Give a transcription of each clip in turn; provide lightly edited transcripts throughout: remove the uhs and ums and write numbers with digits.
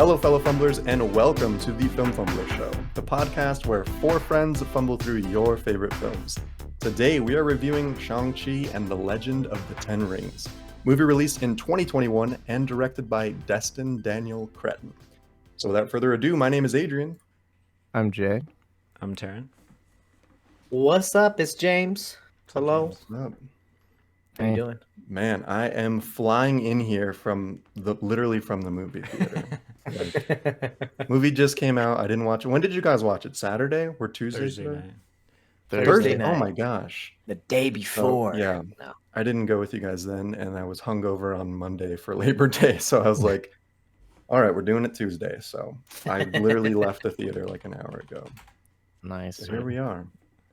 Hello, fellow Fumblers, and welcome to the Film Fumbler Show, the podcast where four friends fumble through your favorite films. Today, we are reviewing Shang-Chi and the Legend of the Ten Rings, movie released in 2021 and directed by Destin Daniel Cretton. So without further ado, my name is Adrian. I'm Jay. I'm Taryn. What's up? It's James. Hello. What's up? How you doing? Man, I am flying in here literally from the movie theater. Movie just came out. I didn't watch it. When did you guys watch it? Saturday or Tuesday? Thursday night. Thursday. night. Oh my gosh. The day before. Yeah. No. I didn't go with you guys then, and I was hungover on Monday for Labor Day. So I was like, all right, we're doing it Tuesday. So I literally left the theater like an hour ago. Nice. So here we are.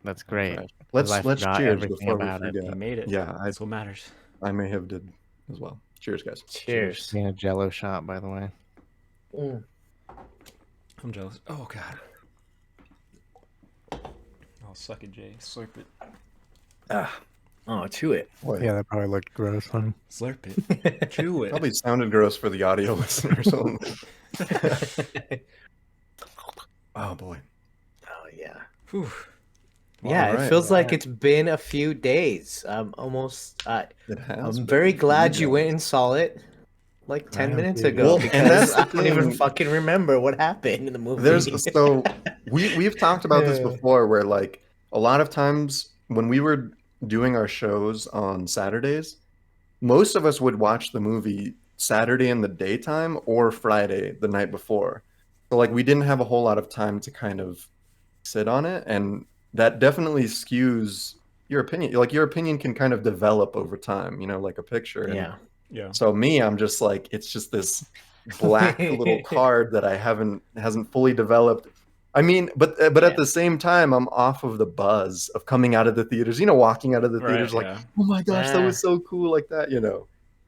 That's great. Right. Let's forgot cheers everything before we about it. forget. You made it. Yeah, That's what matters. I may have did as well. Cheers, guys. Cheers. Being a Jello shot, by the way. Mm. I'm jealous. Oh, God. Oh, suck it, Jay. Slurp it. Oh, chew it. Boy, Yeah, that probably looked gross. Huh? Slurp it. Chew it. probably sounded gross for the audio listeners only. Oh boy. Oh yeah. Whew. Yeah, Alright. it feels like it's been a few days. I'm It has. I'm very glad you days. went and saw it like 10 minutes Well, ago and that's because the I don't even thing. fucking remember what happened in the movie. We've talked about this Yeah. before where like a lot of times when we were doing our shows on Saturdays, most of us would watch the movie Saturday in the daytime or Friday the night before. So like we didn't have a whole lot of time to kind of sit on it, and that definitely skews your opinion. Like your opinion can kind of develop over time, like a picture. And Yeah. Yeah. so me, I'm just like, it's just this black little card that hasn't fully developed. I mean, but at the same time, I'm off of the buzz of coming out of the theaters. Walking out of the theaters like, yeah. oh my gosh, that was so cool, like that.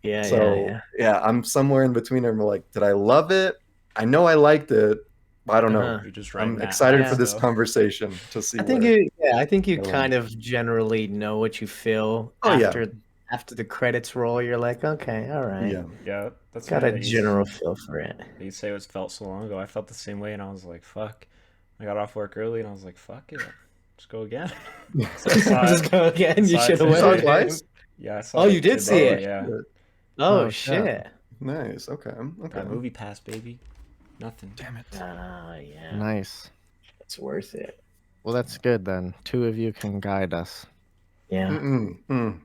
Yeah, So yeah, I'm somewhere in between. I'm like, did I love it? I know I liked it, but I don't know. Uh-huh. You're just I'm writing excited that for this stuff. conversation to see. I think where- I think you Go kind of generally know what you feel Oh, yeah. after the credits roll. You're like, okay, all right. Yeah, Yeah. That's Got funny a that you- general feel for it. You say it felt so long ago. I felt the same way, and I was like, fuck. I got off work early, and I was like, fuck it. Just go again. So I saw Just it. go again. You saw it should have today. You saw it went. twice? Yeah, I saw Oh, it you did see today, it? Yeah. Oh, Oh, shit. Nice. Okay. Got movie pass, baby. Nothing. Damn it. Ah, yeah. Nice. It's worth it. Well, that's good then. Two of you can guide us. Yeah. Mm-mm.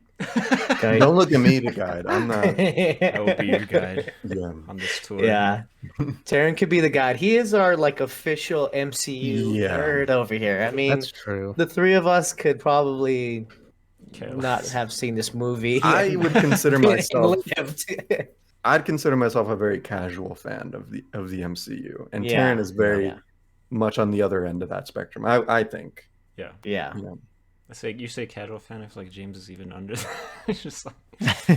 Okay. Don't look at me to guide. I'm not. I will be your guide Yeah. on this tour. Yeah. Taryn could be the guide. He is our official MCU Yeah. nerd over here. I mean, That's true. the three of us could probably Okay, not let's- have seen this movie. I and- would consider myself. lived. I'd consider myself a very casual fan of the MCU, and Yeah. Taryn is very Yeah. much on the other end of that spectrum. I think. Yeah. Yeah. You say casual fan. I feel like James is even under. It's just like, I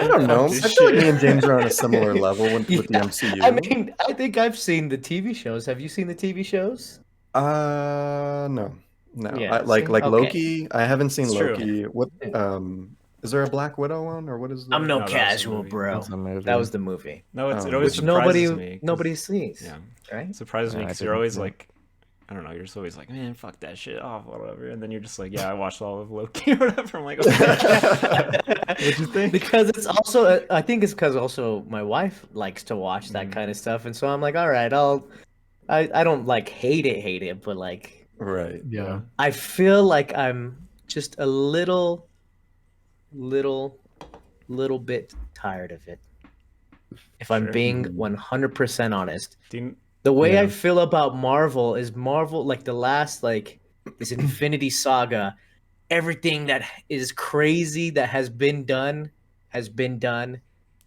don't know. this I feel like shit. me and James are on a similar level with the Yeah. MCU. I mean, I think I've seen the TV shows. Have you seen the TV shows? No. Yeah, like see? like Okay. Loki. I haven't seen It's true. Loki. What is there a Black Widow one, or what is? I'm no No, that was the casual, movie. bro. That's a movie. That was the movie, no, it Oh. always which surprises me. 'cause- nobody sees. Yeah, Right? it surprises me Yeah, I because you're didn't always see it. like, I don't know. You're just always like, man, fuck that shit off, whatever. And then you're just like, yeah, I watched all of Loki or whatever. I'm like, okay. What'd you think? Because it's also, I think it's because also my wife likes to watch that Mhm. kind of stuff, and so I'm like, all right, I don't like hate it, but like Right. Yeah. I feel like I'm just a little bit tired of it. If I'm Sure. being Mhm. 100% honest. Do you- The way I Yeah. feel about Marvel is Marvel, like the last, this Infinity Saga, everything that is crazy that has been done,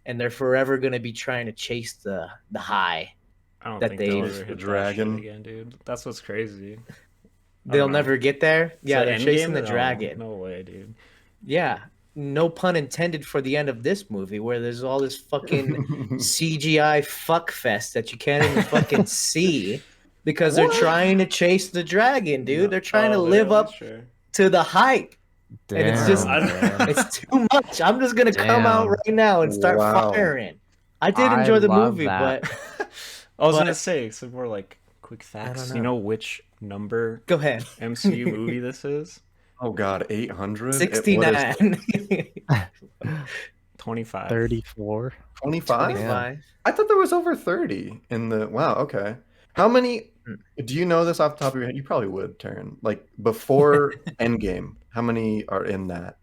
and they're forever gonna be trying to chase the high. I don't that think they- they'll The ever hit that shit dragon. again, dude. That's what's crazy. They'll don't know. never get there. Yeah, So they're chasing Endgame? the No, dragon. No way, dude. Yeah, no pun intended for the end of this movie, where there's all this fucking CGI fuck fest that you can't even fucking see because they're trying to chase the dragon, dude. They're trying to live up Sure. to the hype. Damn, And it's just- man. It's too much. I'm just gonna come out Damn. right now and start Wow. firing. I did I enjoy the love movie, that. but I was But- gonna say some more like quick facts. know. You know which number Go ahead. MCU movie this is? Oh God, 800. 69. 25. 34. 25. 25. I thought there was over 30 in the. Wow. Okay. How many? Do you know this off the top of your head? You probably would, Taryn. Like before Endgame, how many are in that?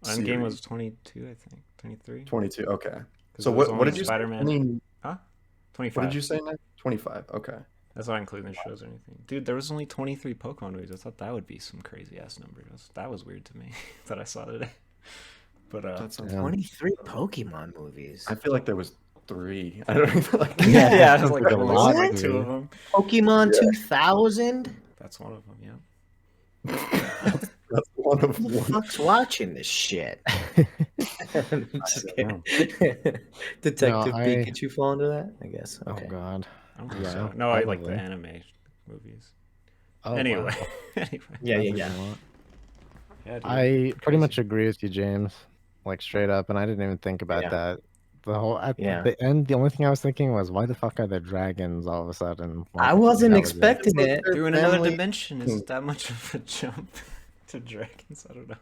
Endgame was series? 22, I think. 23. 22. Okay. 'Cause So it was what only did you say? Spider-Man. 20 Huh? What 25. did you say now? 25. Okay. That's not including the shows or anything. Dude, there was only 23 Pokemon movies. I thought that would be some crazy ass number. That was weird to me that I saw today. But That sounds. Yeah. 23 Pokemon movies. I feel like there was 3. I don't even like. Yeah. yeah, I was like, Like a only lot, like dude. 2 of them. Pokemon Yeah. 2000? That's one of them, yeah. That's one of Who the one. fuck's watching this shit? I'm just don't kidding. Detective No, Pikachu fall into that? I guess. Oh Okay. God. I don't think Yeah, so. No, I like the probably. anime movies. Oh, Anyway. wow. Anyway. Yeah, That's yeah, a yeah. good one. Yeah, dude, I pretty crazy. much agree with you, James. Like straight up, and I didn't even think about Yeah. that. The whole at Yeah. the end, the only thing I was thinking was, why the fuck are there dragons all of a sudden? I Like, wasn't that was it. expecting It's like it. their Through in another family- dimension. Is it that much of a jump to dragons? I don't know.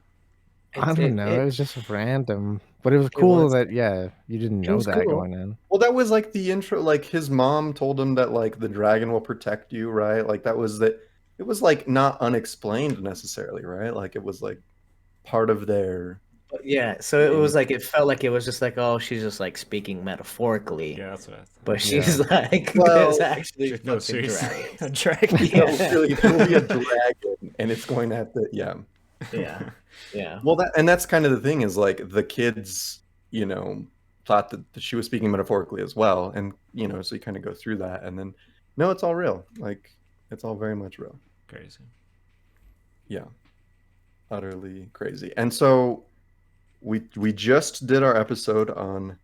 I don't know. It was just random, but it was It cool was. that you didn't It know was that cool. going in. Well, that was like the intro. Like his mom told him that like the dragon will protect you, right? Like that was that. It was like not unexplained necessarily, right? Like it was like part of their. Yeah, so it was like it felt like it was just like, oh, she's just like speaking metaphorically, Yeah, that's what I thought. but she's like, Well, there's actually No, fucking seriously. dragons. A dragon. Yeah. Really, it'll be a dragon, and it's going to have to. Yeah. Yeah, yeah, Well, that's kind of the thing is like the kids, thought that she was speaking metaphorically as well, and so you kind of go through that, and then no, it's all real. Like it's all very much real. Crazy. Yeah, utterly crazy. And so we just did our episode on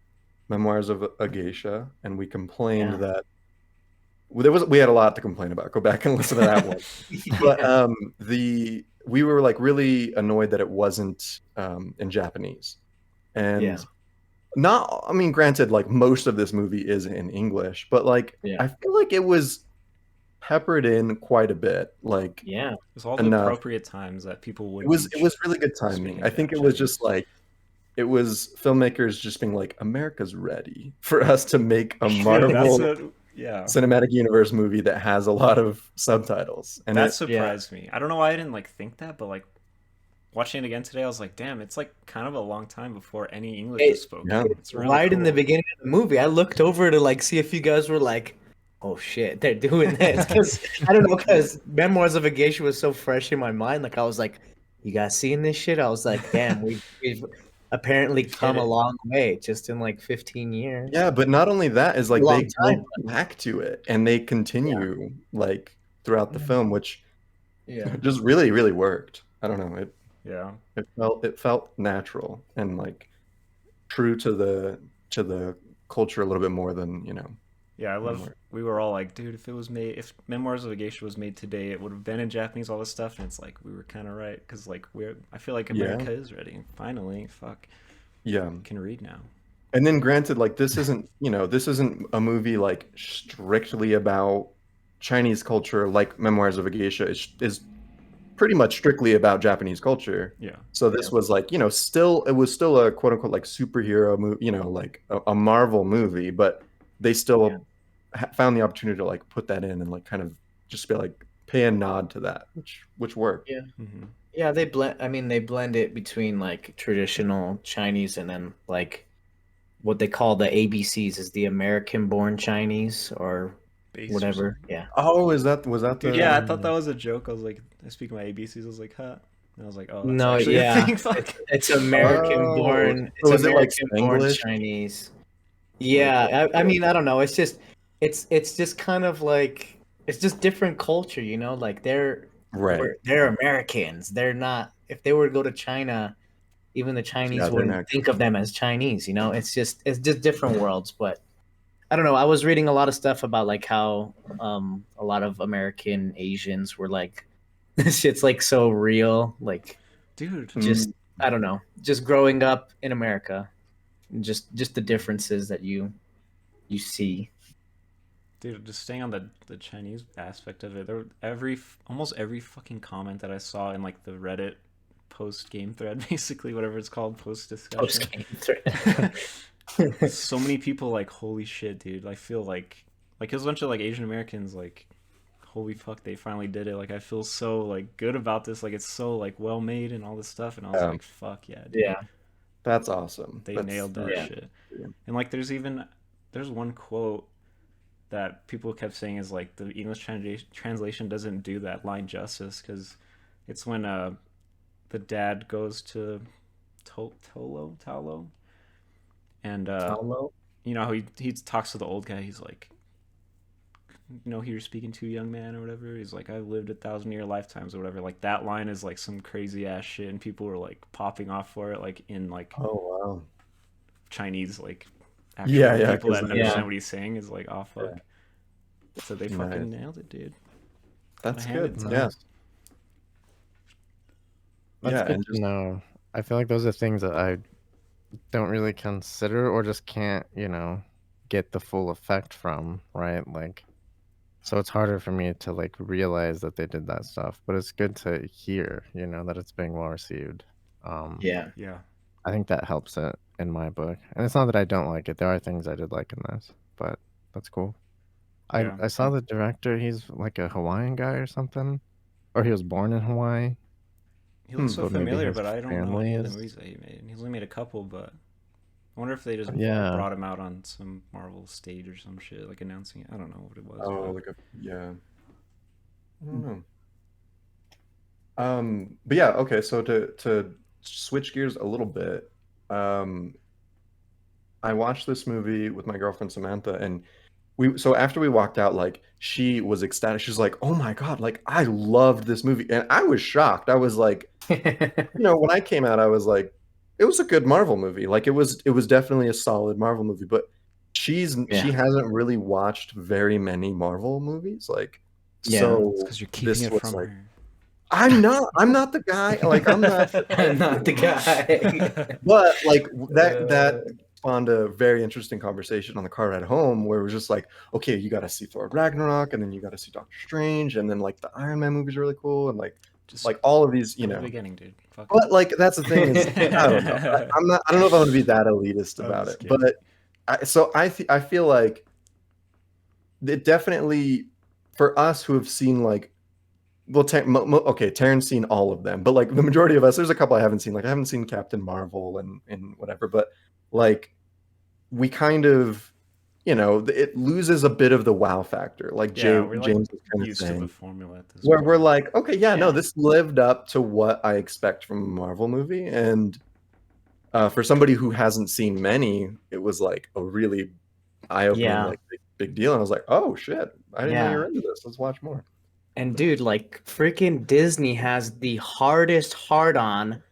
Memoirs of a Geisha, and we complained Yeah. that we had a lot to complain about. Go back and listen to that one. But we were like really annoyed that it wasn't in Japanese, and Yeah. not. I mean, granted, like most of this movie is in English, but like Yeah. I feel like it was peppered in quite a bit. Like yeah. It was all the Enough. appropriate times that people would. it was really good timing. Speaking I think of it was just Chinese. like it was filmmakers just being like, America's ready for us to make a Yeah, Marvel that's what, yeah. cinematic universe movie that has a lot of subtitles. And That it, surprised me. I don't know why I didn't like think that, but like watching it again today, I was like, damn, it's like kind of a long time before any English is spoken. yeah. It's really Right in the cool. beginning of the movie, I looked over to like see if you guys were like, "Oh shit, they're doing this." Because I don't know, because Memoirs of a Geisha was so fresh in my mind. Like I was like, "You guys seeing this shit?" I was like, "Damn, we've apparently come a it. long way just in like 15 years." yeah, but not only that is like A long they time, go back to it and they continue like throughout the film, which Yeah. just really, really worked. I don't know. Yeah. It felt natural and like true to the culture a little bit more than Yeah, I love. Memoir. We were all like, dude, if Memoirs of a Geisha was made today, it would have been in Japanese, all this stuff, and it's like we were kind of right because like I feel like Yeah. America is ready. Finally, fuck, Yeah. can read now. And then granted, like this isn't a movie like strictly about Chinese culture like Memoirs of a Geisha is pretty much strictly about Japanese culture. Yeah. So this was like, it was still a quote unquote like superhero movie, like a Marvel movie, but they still found the opportunity to like put that in and like kind of just be like pay a nod to that, which worked. Yeah. Mm-hmm. Yeah, they blend. I mean, they blend it between like traditional Chinese and then like what they call the ABCs, is the American-born Chinese or whatever. Yeah. Oh, was that Dude, the yeah, I thought that was a joke. I was like, I speak my ABCs. I was like, huh? And I was like, oh, that's No, actually a yeah, thing. Fuck. it's American-born. Oh, so It's is it like American-born Spanglish? Chinese. Yeah, I mean, I don't know. It's just kind of like it's just different culture, you know. Like they're Americans. They're not. If they were to go to China, even the Chinese they're wouldn't not. think of them as Chinese. You know, it's just different worlds. But I don't know. I was reading a lot of stuff about like how a lot of American Asians were like, this shit's like so real. Like Dude, just I don't know. Just growing up in America, just the differences that you see. Dude, just staying on the Chinese aspect of it, almost every fucking comment that I saw in like the Reddit post game thread, basically whatever it's called, post discussion. Post-game thread. So many people like, holy shit, dude. I feel like it was a bunch of like Asian Americans like, holy fuck, they finally did it. Like I feel so like good about this. Like it's so like well made and all this stuff. And I was like, fuck yeah, dude. Yeah. That's awesome. They That's nailed that really shit. Yeah. And like there's one quote that people kept saying is like the English translation doesn't do that line justice, because it's when the dad goes to Talo, and Hello? you know how he talks to the old guy. He's like, you know, you're speaking to, young man, or whatever. He's like, I've lived 1,000-year lifetimes or whatever. Like that line is like some crazy ass shit, and people were like popping off for it, like in like Oh wow. Chinese, like actual Yeah, people that 'cause- understand yeah. what he's saying is like, oh fuck. So they Nice. fucking nailed it, dude. That's Gotta hand good. it to Yeah. That's Yeah, good and to just know. I feel like those are things that I don't really consider or just can't, get the full effect from, right? Like, so it's harder for me to like realize that they did that stuff, but it's good to hear, that it's being well received. Yeah. Yeah. I think that helps it in my book. And it's not that I don't like it. There are things I did like in this, but that's cool. Yeah. I saw the director, he's like a Hawaiian guy or something. Or he was born in Hawaii. He looks so But maybe familiar, his but I don't know family any of the is. movies that he made. He's only made a couple, but I wonder if they just Yeah. brought him out on some Marvel stage or some shit, like announcing it. I don't know what it was. oh, but- like yeah. I don't know. But yeah, okay. So to switch gears a little bit, I watched this movie with my girlfriend Samantha, and so after we walked out, like she was ecstatic. She's like, "Oh my God, like I loved this movie." And I was shocked. I was like, when I came out, I was like, it was a good Marvel movie. Like it was definitely a solid Marvel movie, but she hasn't really watched very many Marvel movies. Like Yeah. so It's because you're keeping this it was from like her. I'm not the guy. Like I'm not I'm not the guy. but like that spawned a very interesting conversation on the car ride home where it was just like, okay, you got to see Thor Ragnarok, and then you got to see Doctor Strange, and then like the Iron Man movie's really cool, and Just like all of these, from the beginning, dude. Fuck But it. like that's the thing is, I don't know. I don't know if I'm gonna be that elitist I'm about just it, kidding. but I feel like it definitely for us who have seen like, well, okay, Taryn's seen all of them, but like the majority of us, there's a couple I haven't seen. Like I haven't seen Captain Marvel and whatever, but like we kind of, it loses a bit of the wow factor. Like Yeah, we're like James was kind of used to the saying, formula at this where point. we're like, okay, yeah, no, Yeah. this lived up to what I expect from a Marvel movie, and for somebody who hasn't seen many, it was like a really eye-opening, Yeah. like big deal. And I was like, oh shit, I didn't know you were into this. Let's watch more. And dude, like freaking Disney has the hardest hard on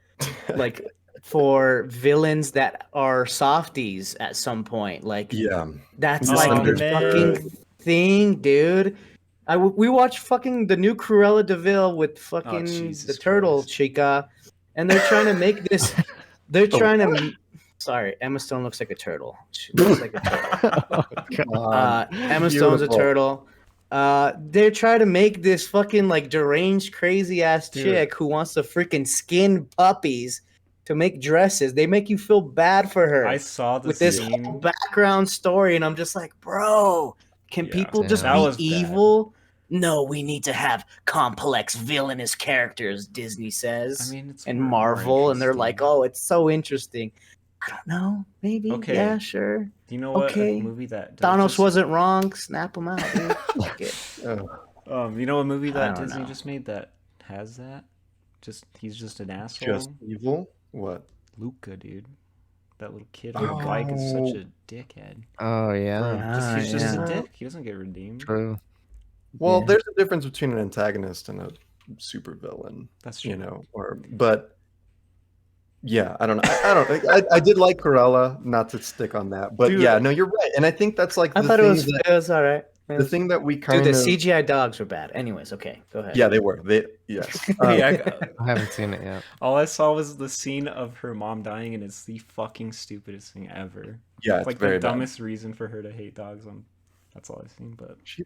like for villains that are softies at some point. Like yeah, that's Oh, like the man. fucking thing, dude. We watched fucking the new Cruella DeVille with fucking Jesus the turtle Christ. chica, and they're trying to make this. They're The trying to. Sorry, Emma Stone looks like a turtle. She looks like a turtle. Oh, God. Emma Stone's a Beautiful. turtle. They're trying to make this fucking like deranged, crazy ass Dude. chick who wants to freaking skin puppies to make dresses. They make you feel bad for her I saw the with this scene. whole background story, and I'm just like, bro, can Yeah. people just That be was bad. evil? No, we need to have complex villainous characters, Disney says. I mean, it's and more Marvel, and they're like, interesting. oh, it's so interesting. I don't know, maybe, Okay. yeah, sure. Do you know what okay. a movie that does Thanos just- wasn't wrong. Snap him out, dude. Fuck it. you know a movie I that don't Disney know. just made that has that? He's just an asshole. Just evil. What? Luca, dude. That little kid on the bike is such Oh. a dickhead. Oh, yeah. He's just yeah. a dick. He doesn't get redeemed. True. Well, Yeah. there's a difference between an antagonist and a supervillain, That's true. but yeah, I don't know. I don't think I did like Corella, not to stick on that, but Dude. yeah, no, you're right, and I think that's like I the thought thing it was all right. the thing that we Dude, kind the of CGI dogs were bad. Anyways, okay, go ahead. yeah, they were yes. Yeah, I haven't seen it yet. all I saw was the scene of her mom dying, and it's the fucking stupidest thing ever. yeah, It's it's like very the bad. dumbest reason for her to hate dogs. That's all I've seen, but She-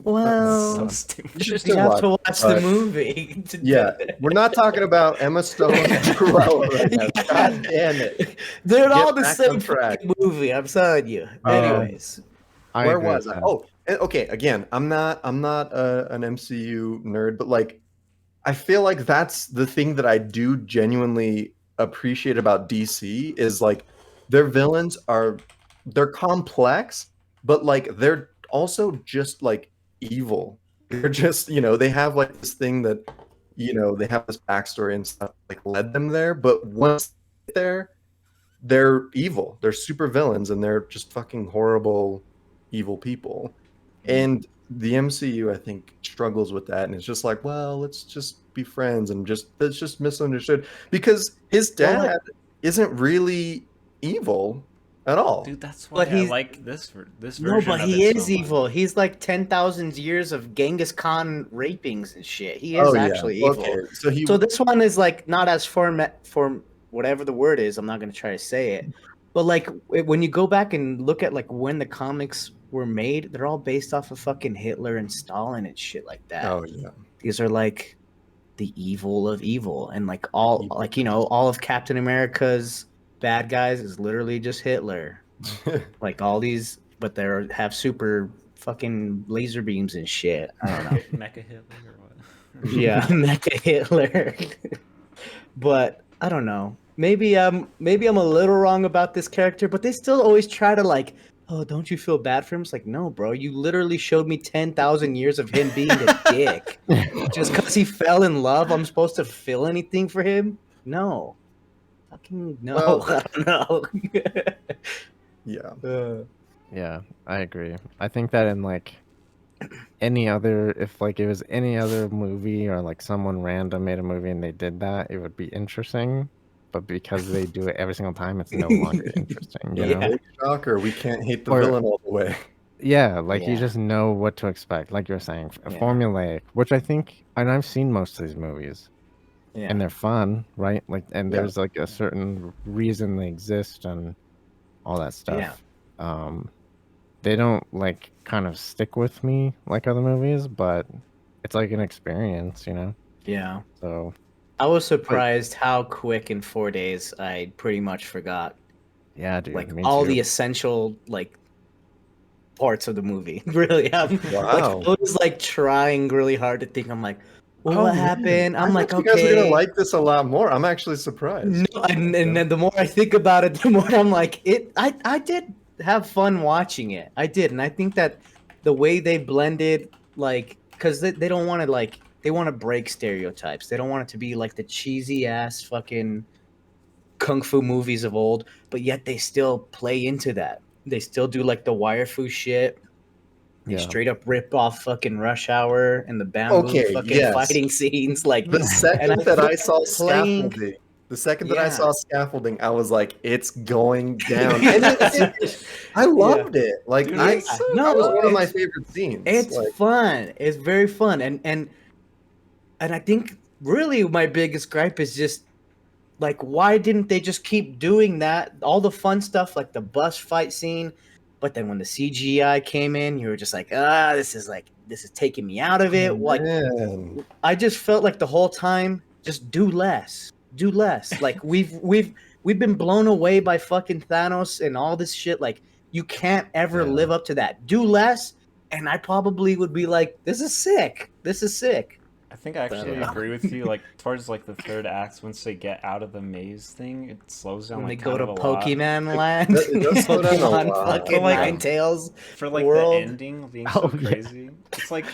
Well, so You stupid. should you still have to watch, watch but- the movie. Yeah, we're not talking about Emma Stone and Cruella right now. God damn it. They're Get all the back same on track. fucking movie. I'm telling you. Anyways, I Where agree was with I? that. Oh, okay. Again, I'm not an MCU nerd, but like I feel like that's the thing that I do genuinely appreciate about DC is like their villains they're complex, but like they're also just like evil. They're just, they have like this thing that, they have this backstory and stuff like led them there, but once they get there, they're evil. They're super villains and they're just fucking horrible, evil people. And the MCU, I think, struggles with that. And it's just like, well, let's just be friends and it's just misunderstood because his Well, dad isn't really evil at all. Dude, that's why But I he's- like this version. no, but of he it is so much. evil. He's like 10,000 years of Genghis Khan rapings and shit. He is Oh, yeah. actually evil. Okay. So So this one is like not as form whatever the word is. I'm not gonna try to say it, but like when you go back and look at like when the comics were made, they're all based off of fucking Hitler and Stalin and shit like that. oh yeah. These are like the evil of evil, and like all Evil. like all of Captain America's bad guys is literally just Hitler. Like all these, but they have super fucking laser beams and shit. I don't know. Mecha Hitler or what? Yeah, Mecha Hitler. But I don't know. Maybe I'm a little wrong about this character, but they still always try to like, oh, don't you feel bad for him? It's like, no, bro, you literally showed me 10,000 years of him being a dick. Just because he fell in love, I'm supposed to feel anything for him? No. Fucking no. Well- I don't know. Yeah. Yeah, I agree. I think that in like any other, if like it was any other movie or like someone random made a movie and they did that, it would be interesting. But because they do it every single time, it's no longer interesting. You know? Yeah. Big shocker. We can't hate the Or- villain all the way. Yeah, like you Yeah. just know what to expect. Like you're saying, Yeah. formulaic, which I think, and I've seen most of these movies, Yeah. and they're fun, right? Like, and Yeah. there's like a certain reason they exist and all that stuff. They don't like kind of stick with me like other movies, but it's like an experience, you know. Yeah. So I was surprised how quick in 4 days I pretty much forgot yeah, dude, like me all too. the essential like parts of the movie. Really, Wow. like I was like trying really hard to think. I'm like, well, Oh, what man. happened? I'm I like, thought you guys were okay. gonna like this a lot more. I'm actually surprised. No, and then the more I think about it, the more I'm like, I did have fun watching it. I did, and I think that the way they blended, like, because they don't want to like they want to break stereotypes. They don't want it to be like the cheesy ass fucking kung fu movies of old, but yet they still play into that. They still do like the wire fu shit. They Yeah. straight up rip off fucking Rush Hour and the bamboo Okay, fucking yes. fighting scenes. Like The second I that I think saw playing- scaffolding, the second that I Yeah. saw scaffolding, I was like, it's going down. And I loved it. Like Dude, I, it's that no, was one of my it's- favorite scenes. It's like, fun. It's very fun, and I think really my biggest gripe is just like why didn't they just keep doing that? All the fun stuff like the bus fight scene, but then when the CGI came in, you were just like, this is taking me out of it. Like man. I just felt like the whole time, just do less, do less. Like we've been blown away by fucking Thanos and all this shit. Like you can't ever Yeah. live up to that. Do less, and I probably would be like, this is sick. This is sick. I think I actually Yeah. agree with you. Like towards like the third act, once they get out of the maze thing, it slows down When like they go kind to of a lot. Pokemon Land, It does slow down a Pokemon lot. fucking But, like, Ninetales. For like world. the ending being so Oh, yeah. crazy. It's like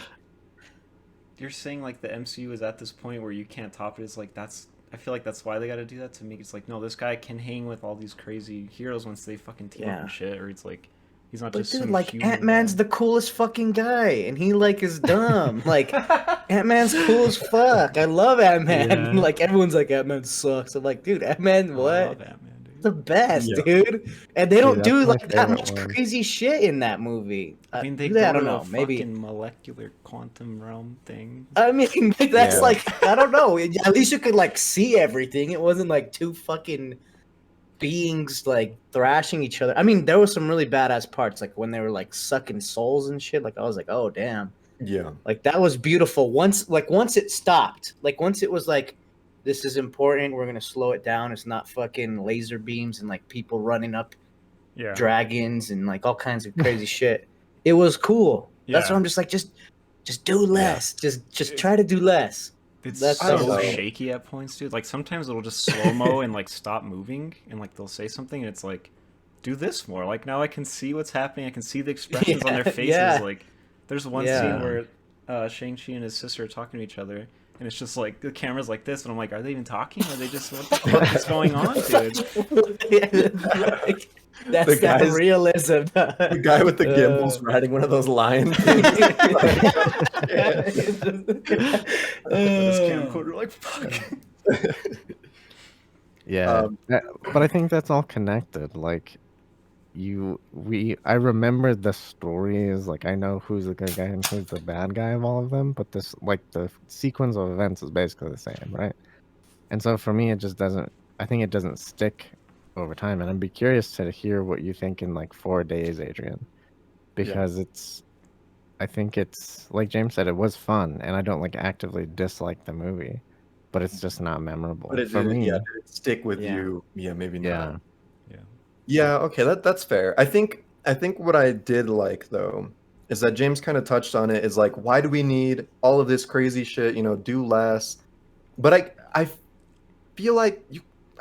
you're saying like the MCU is at this point where you can't top it. It's like I feel like that's why they got to do that to make it's like no, this guy can hang with all these crazy heroes once they fucking team up Yeah. and shit. Or it's like he's not But just dude, some like human Ant-Man's guy. the coolest fucking guy, and he like is dumb. Like Ant-Man's cool as fuck. I love Ant-Man. Yeah. Like everyone's like Ant-Man sucks. I'm like, dude, Ant-Man, Oh, I what? love Ant-Man, dude. The best, Yeah. dude. And they don't that's do my like that favorite much one. crazy shit in that movie. I mean, they do go I to don't know. a Maybe. fucking molecular quantum realm thing. I mean, but that's Yeah. like I don't know. At least you could like see everything. It wasn't like too fucking beings like thrashing each other. I mean, there was some really badass parts, like when they were like sucking souls and shit. Like I was like, oh damn, Yeah. like that was beautiful. Once it stopped, like once it was like, this is important. We're gonna slow it down. It's not fucking laser beams and like people running up Yeah. dragons and like all kinds of crazy shit. It was cool. That's Yeah. why I'm just like, just do less. Just try to do less. It's That's I don't so know. shaky at points, dude. Like sometimes it'll just slow mo and like stop moving, and like they'll say something, and it's like, do this more. Like now I can see what's happening. I can see the expressions on their faces. yeah. Like there's one Yeah. scene where Shang-Chi and his sister are talking to each other, and it's just like the camera's like this, and I'm like, are they even talking? Are they just what the fuck is going on, dude? Like, that's The that guys- realism. The guy with the gimbals riding one of those lion things. This camcorder, like fuck. Yeah, but I think that's all connected. Like, I remember the stories. Like, I know who's the good guy and who's the bad guy of all of them. But this, like, the sequence of events is basically the same, right? And so for me, it just doesn't. I think it doesn't stick over time. And I'd be curious to hear what you think in like 4 days, Adrian, because I think it's like James said, it was fun, and I don't like actively dislike the movie, but it's just not memorable But it for did, me. did it stick with Yeah. you? Yeah, maybe not. Yeah. Yeah, okay, that's fair. I think what I did like though is that James kind of touched on it, is like, why do we need all of this crazy shit, do less. But I feel like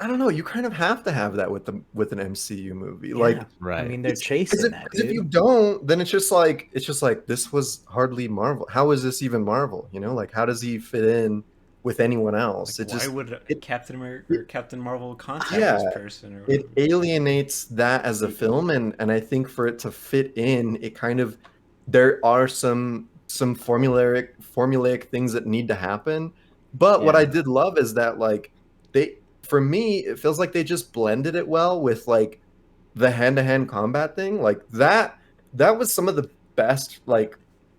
I don't know, you kind of have to have that with an MCU movie. Like, Yeah. Right. I mean, they're because chasing that, if you dude. don't, then it's just like this was hardly Marvel. How is this even Marvel? Like, how does he fit in with anyone else? Like, It just why would it- Captain America or Captain Marvel contact Yeah, this person? Or it whatever? alienates that as a film, and I think for it to fit in, it kind of, there are some formulaic things that need to happen. But what I Yeah. did love is that, like, for me, it feels like they just blended it well with like the hand-to-hand combat thing. Like that was some of the best like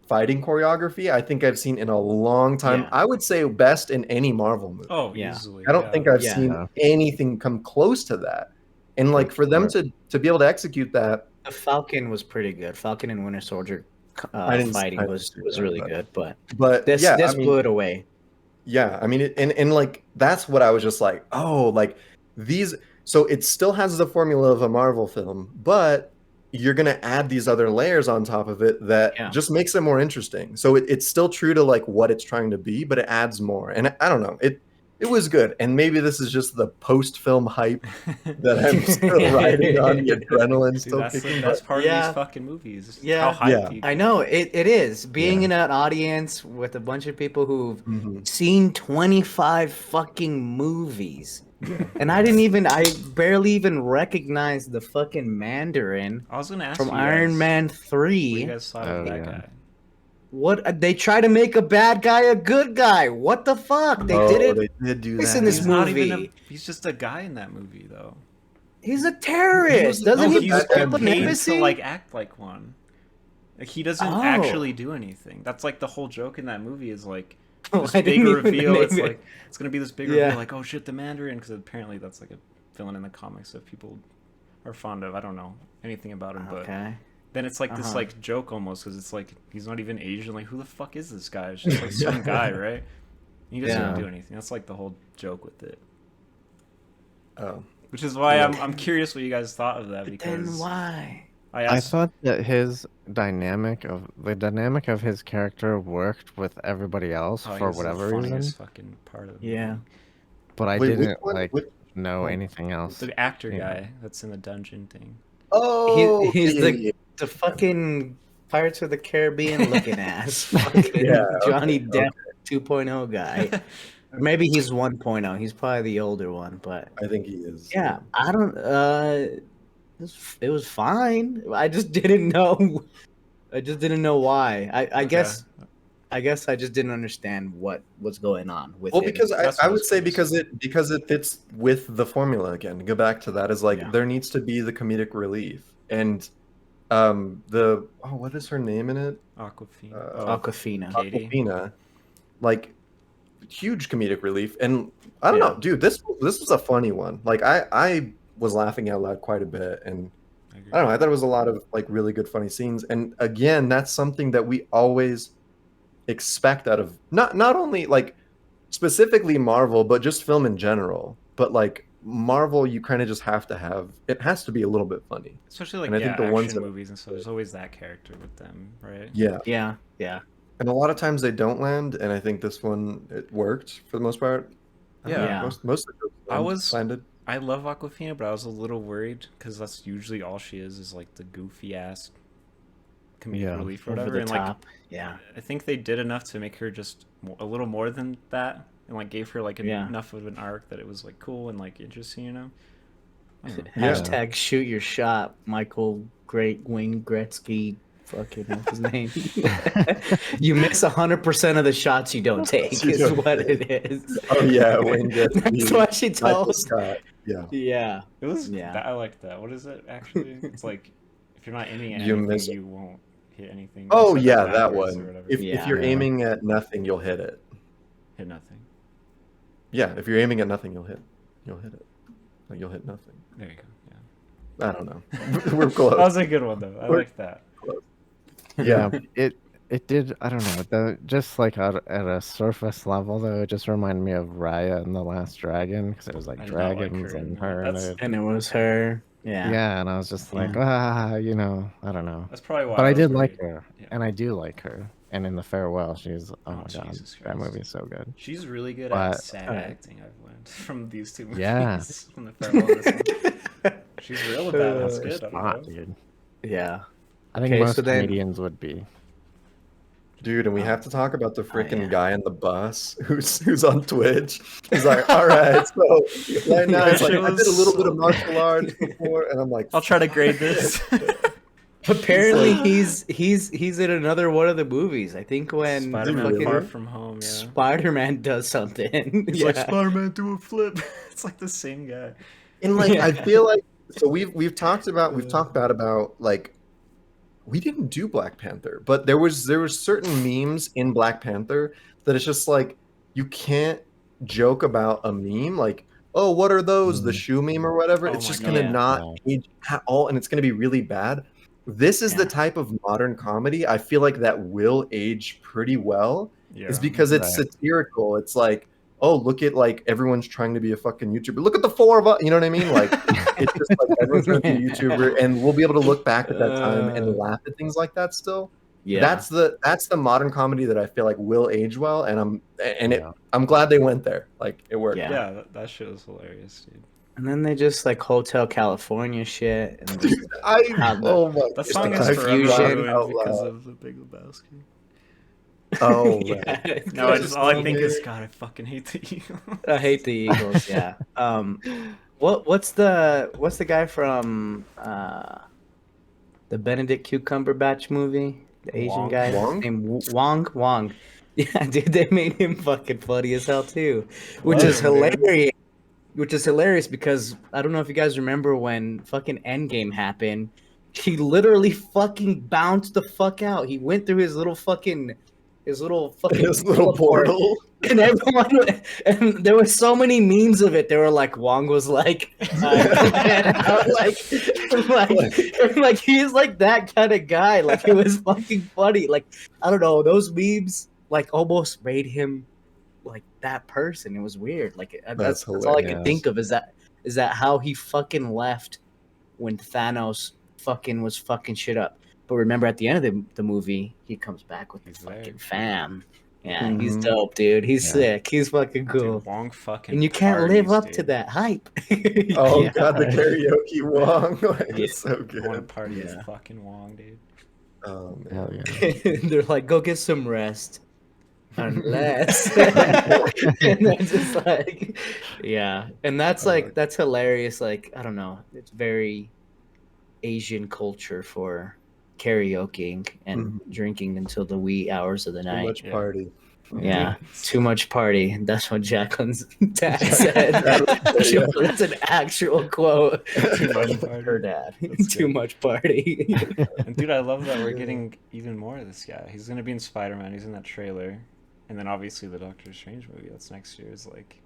fighting choreography I think I've seen in a long time. Yeah. I would say best in any Marvel movie. Oh, Yeah. easily. I don't think I've Yeah. seen Yeah. anything come close to that. And like for them to be able to execute that, The Falcon was pretty good. Falcon and Winter Soldier I didn't fighting I was didn't see really that, good, but but this yeah, this I mean, blew it away. yeah, I mean, and like that's what I was just like, oh, like these. So it still has the formula of a Marvel film, but you're gonna add these other layers on top of it that Yeah. just makes it more interesting. So it's still true to like what it's trying to be, but it adds more. And I don't know, it was good. And maybe this is just the post-film hype that I'm still riding on, the adrenaline Dude, still that's the kicking. best part of Yeah. these fucking movies. Yeah. How hyped Yeah. you I know it is being Yeah. in an audience with a bunch of people who've Mhm. seen 25 fucking movies, and I barely even recognized the fucking Mandarin I was gonna ask from you Iron guys Man what you 3. guys thought Oh, of that yeah. guy. What they try to make a bad guy a good guy? What the fuck? They Oh, did it. they did do This that. in this He's not even movie. he's just a guy in that movie though. He's a terrorist. Doesn't No, he he's blow up an paid embassy? to like act like one. Like he doesn't Oh. actually do anything. That's like the whole joke in that movie is like Oh, this I big didn't even reveal. name It's it. like it's gonna be this big Yeah. reveal, like, oh shit, the Mandarin, because apparently that's like a villain in the comics that people are fond of. I don't know anything about him, but Okay. then it's like this Uh-huh. like joke almost because it's like he's not even Asian. Like who the fuck is this guy? It's just like some guy, right? He doesn't Yeah. even do anything. That's like the whole joke with it. Oh. Which is why Yeah. I'm curious what you guys thought of that Then because why? I I asked. thought that the dynamic of his character worked with everybody else Oh, he for was the whatever funniest reason, fucking part of the Yeah. movie. but I Wait, which didn't one? like know oh. anything else. The actor Yeah. guy that's in the dungeon thing. Oh, He's yeah, the fucking Pirates of the Caribbean looking ass. Fucking Yeah, Johnny okay, Depp 2.0 guy. Or maybe he's 1.0. He's probably the older one, but I think he is. yeah, I don't it was fine. I just didn't know why. I Okay. guess I just didn't understand what was going on with Well, him. because That's I what I would was say curious. because it fits with the formula again. To go back to that is like Yeah. there needs to be the comedic relief, and what is her name in it? Aquafina. Aquafina. Katie. Aquafina, like huge comedic relief, and I don't know, dude. This was a funny one. Like I was laughing out loud quite a bit, and I agree. I don't know. I thought it was a lot of like really good, funny scenes. And again, that's something that we always expect out of not only like specifically Marvel, but just film in general. But like Marvel, you kind of just have to have it has to be a little bit funny. Especially like And I think the ones action that movies and stuff. There's always that character with them, right? yeah, Yeah, yeah. and a lot of times they don't land. And I think this one it worked for the most part. I don't know, Yeah. Yeah. most of the I jokes was landed. I love Aquafina, but I was a little worried because that's usually all she is like the goofy ass comedic Yeah, relief or Over whatever. the And top. Yeah. I think they did enough to make her just a little more than that, and like gave her like Yeah. enough of an arc that it was like cool and like interesting, you know. I don't know. Yeah. Hashtag shoot your shot, Michael Great Wing Gretzky. Fucking what's his name? You miss 100% of the shots you don't take. You Is don't what take. it is. Oh yeah, Wayne Gretzky, That's why she Michael tells. Scott. Yeah, Yeah. It was Yeah. I like that. What is it actually? It's like if you're not aiming at You anything, miss- you won't hit anything. Oh You said yeah, that backwards or one. whatever. If Yeah. you're Yeah. aiming at nothing, you'll hit it. Hit nothing. Yeah, if you're aiming at nothing, you'll hit it. Like you'll hit nothing. There you go. Yeah. I don't know. We're close. That was a good one though. I We're- like that. Yeah, it did. I don't know. Just like at a surface level, though, it just reminded me of Raya and the Last Dragon because it was like I did not like dragons her in and that. her. And That's- it, And it was her. Yeah. yeah, and I was just like, you know, I don't know. That's probably why. But I was did worried. like her, Yeah. and I do like her. And in the farewell, she's oh my god, Jesus that Christ. movie's so good. She's really good But- at sad acting. I've learned from these two movies. Yeah. From the farewell. and this one. She's real with that. That's She's good. I don't hot, know. dude. Yeah. I think Okay, most so then- comedians would be. Dude, and we have to talk about the freaking yeah. guy on the bus who's on Twitch. He's like, all right, so right now he's like, I did a little bit of martial arts before, and I'm like, I'll try to grade this. Apparently he's in another one of the movies. I think when Spider-Man fucking- Far From Home. Yeah. Spider-Man does something. It's like Spider-Man do a flip. It's like the same guy. and like Yeah. I feel like so we've talked bad about like we didn't do Black Panther, but there was certain memes in Black Panther that it's just like you can't joke about a meme like, oh, what are those, the shoe meme or whatever. Oh It's my just God. gonna Yeah. not age at all, and it's gonna be really bad. This is the Yeah. type of modern comedy I feel like that will age pretty well. Yeah. Is because it's Right. satirical. It's like, oh, look at like everyone's trying to be a fucking YouTuber. Look at the four of us. You know what I mean? Like it's just like everyone's trying to be a YouTuber, and we'll be able to look back at that time and laugh at things like that still. Yeah. That's the modern comedy that I feel like will age well, and Yeah. I'm glad they went there. Like it worked. Yeah. Yeah, that shit was hilarious, dude. And then they just like Hotel California shit. And just, How the- Oh my! That just song the is forever confusion. ruined out because loud. of the Big Lebowski. Oh right. yeah. No, I Just just all I think song is there. God, I fucking hate the Eagles. I hate the Eagles. Yeah. What's the guy from the Benedict Cumberbatch movie? The Asian Wong? guy Wong? named Wong. Yeah, dude, they made him fucking funny as hell too, which is Whatever, dude. hilarious. Which is hilarious because I don't know if you guys remember when fucking Endgame happened. He literally fucking bounced the fuck out. He went through his little His little teleport. portal. And everyone, and there were so many memes of it. They were like, Wong was like, like he's like that kind of guy. Like it was fucking funny. Like I don't know, those memes like almost made him like that person. It was weird. Like that's all I could hilarious. think of is that how he fucking left when Thanos fucking was fucking shit up. But remember, at the end of the movie, he comes back with his He's there. fucking fam. Yeah, he's Mhm. dope, dude. He's Yeah. sick. He's fucking cool. Dude, Wong fucking. And you can't live parties, up to dude. that hype. Oh Yeah. god, the karaoke Wong. Like, Yeah. it's so I want to good. party with Yeah. fucking Wong, dude. Oh man. Hell yeah. They're like, go get some rest. Unless. And they're just like, yeah. And that's like, that's hilarious. Like, I don't know. It's very Asian culture for karaokeing and drinking until the wee hours of the Too night. much Yeah. party. Yeah, too much party. That's what Jacqueline's dad said. Yeah. That's an actual quote. Too much party. Her dad. That's Too good. much party. And dude, I love that we're getting even more of this guy. He's gonna be in Spider-Man. He's in that trailer, and then obviously the Doctor Strange movie that's next year is like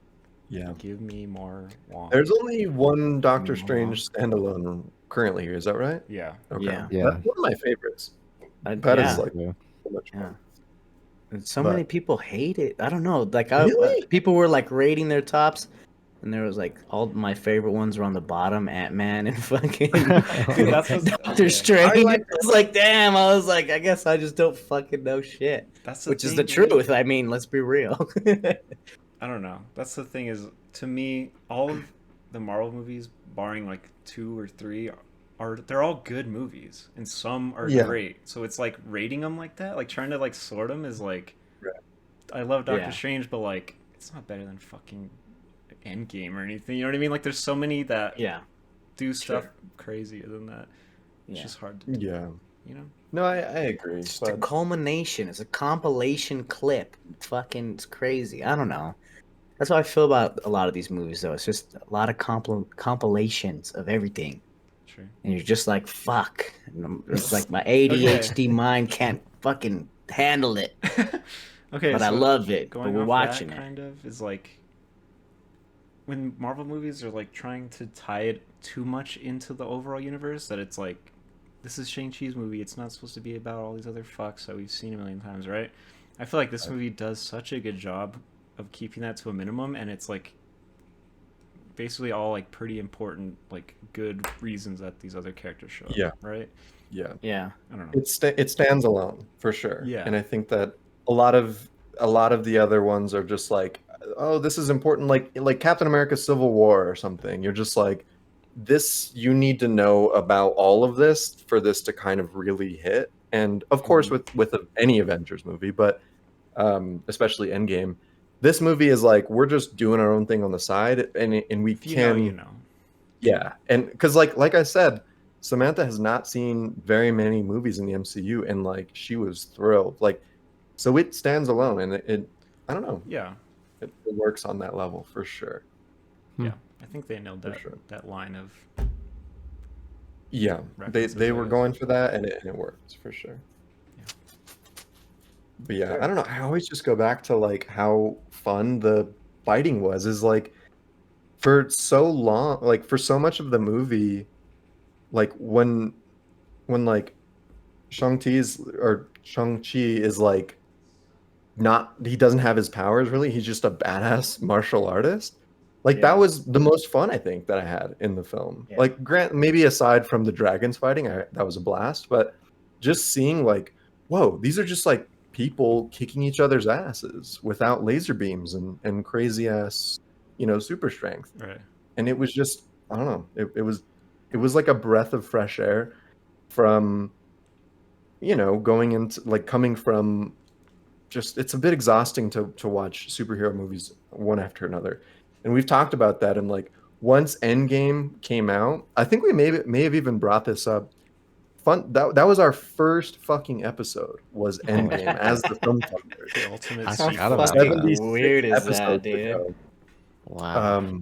Yeah. Give me more Wong. There's only one Doctor Mm, Strange standalone currently here. Is that right? Yeah. Okay. Yeah. Yeah. That's one of my favorites. That yeah. is like Yeah. so much Yeah. fun. And so But- many people hate it. I don't know. Like, Really? people were like rating their tops, and there was like all my favorite ones were on the bottom: Ant-Man and fucking Dude, that's what's- Doctor okay. Strange. I like I was like, damn. I was like, I guess I just don't fucking know shit. That's the Which is thing, the dude. truth. I mean, let's be real. I don't know. That's the thing is, to me, all of the Marvel movies, barring like 2 or 3, they're all good movies, and some are Yeah. great. So it's like rating them like that, like trying to like sort them is like, Right. I love Doctor Yeah. Strange, but like it's not better than fucking Endgame or anything. You know what I mean? Like there's so many that yeah. do stuff Sure. crazier than that. It's Yeah. just hard to, Yeah. you know. No, I agree. It's a But culmination. It's a compilation clip. Fucking, it's crazy. I don't know. That's how I feel about a lot of these movies, though. It's just a lot of compilations of everything, Sure. and you're just like, fuck. It's like my ADHD mind can't fucking handle it, Okay, but I so love it. But going we're off watching that it. kind of is like when Marvel movies are like trying to tie it too much into the overall universe that it's like this is Shang-Chi's movie, it's not supposed to be about all these other fucks that we've seen a million times, right? I feel like this movie does such a good job of keeping that to a minimum, and it's like basically all like pretty important like good reasons that these other characters show up, Yeah. right? yeah, Yeah. I don't know. it stands alone for sure. Yeah. And I think that a lot of the other ones are just like, oh, this is important, like Captain America Civil War or something. You're just like, this, you need to know about all of this for this to kind of really hit. And of course with any Avengers movie, but especially Endgame, this movie is like, we're just doing our own thing on the side, and we If you can know, you know. yeah. And because like I said, Samantha has not seen very many movies in the MCU, and like she was thrilled. Like, so it stands alone, and it I don't know, Yeah. it works on that level for sure. Yeah. I think they nailed For that sure. that line of Yeah, References, they I were guess. going for that, and it worked for sure. Yeah. But yeah, I don't know. I always just go back to like how fun the fighting was. Is like for so long, like for so much of the movie, like when like Shang-Chi is like not, he doesn't have his powers really. He's just a badass martial artist. Like Yeah. that was the most fun I think that I had in the film. Yeah. Like maybe aside from the dragons fighting, that was a blast, but just seeing like, whoa, these are just like people kicking each other's asses without laser beams and crazy ass, super strength. right. And it was just, I don't know, it was like a breath of fresh air from going into like coming from just, it's a bit exhausting to watch superhero movies one after another. And we've talked about that, and like once Endgame came out, I think we may have even brought this up. That was our first fucking episode, was Endgame as the film Fumblers. The ultimate I sequel. forgot about that. 76 weird is that, episodes dude? ago, Wow.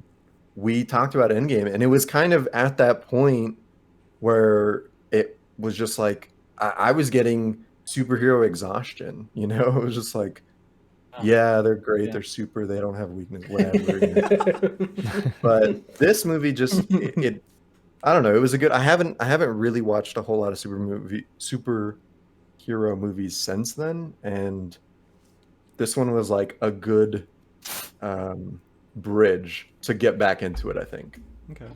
we talked about Endgame, and it was kind of at that point where it was just like I was getting superhero exhaustion. It was just like, yeah, they're great, Yeah. they're super, they don't have weakness, whatever. But this movie just it I don't know, it was a good. I haven't really watched a whole lot of superhero movies since then, and this one was like a good bridge to get back into it, I think. Okay.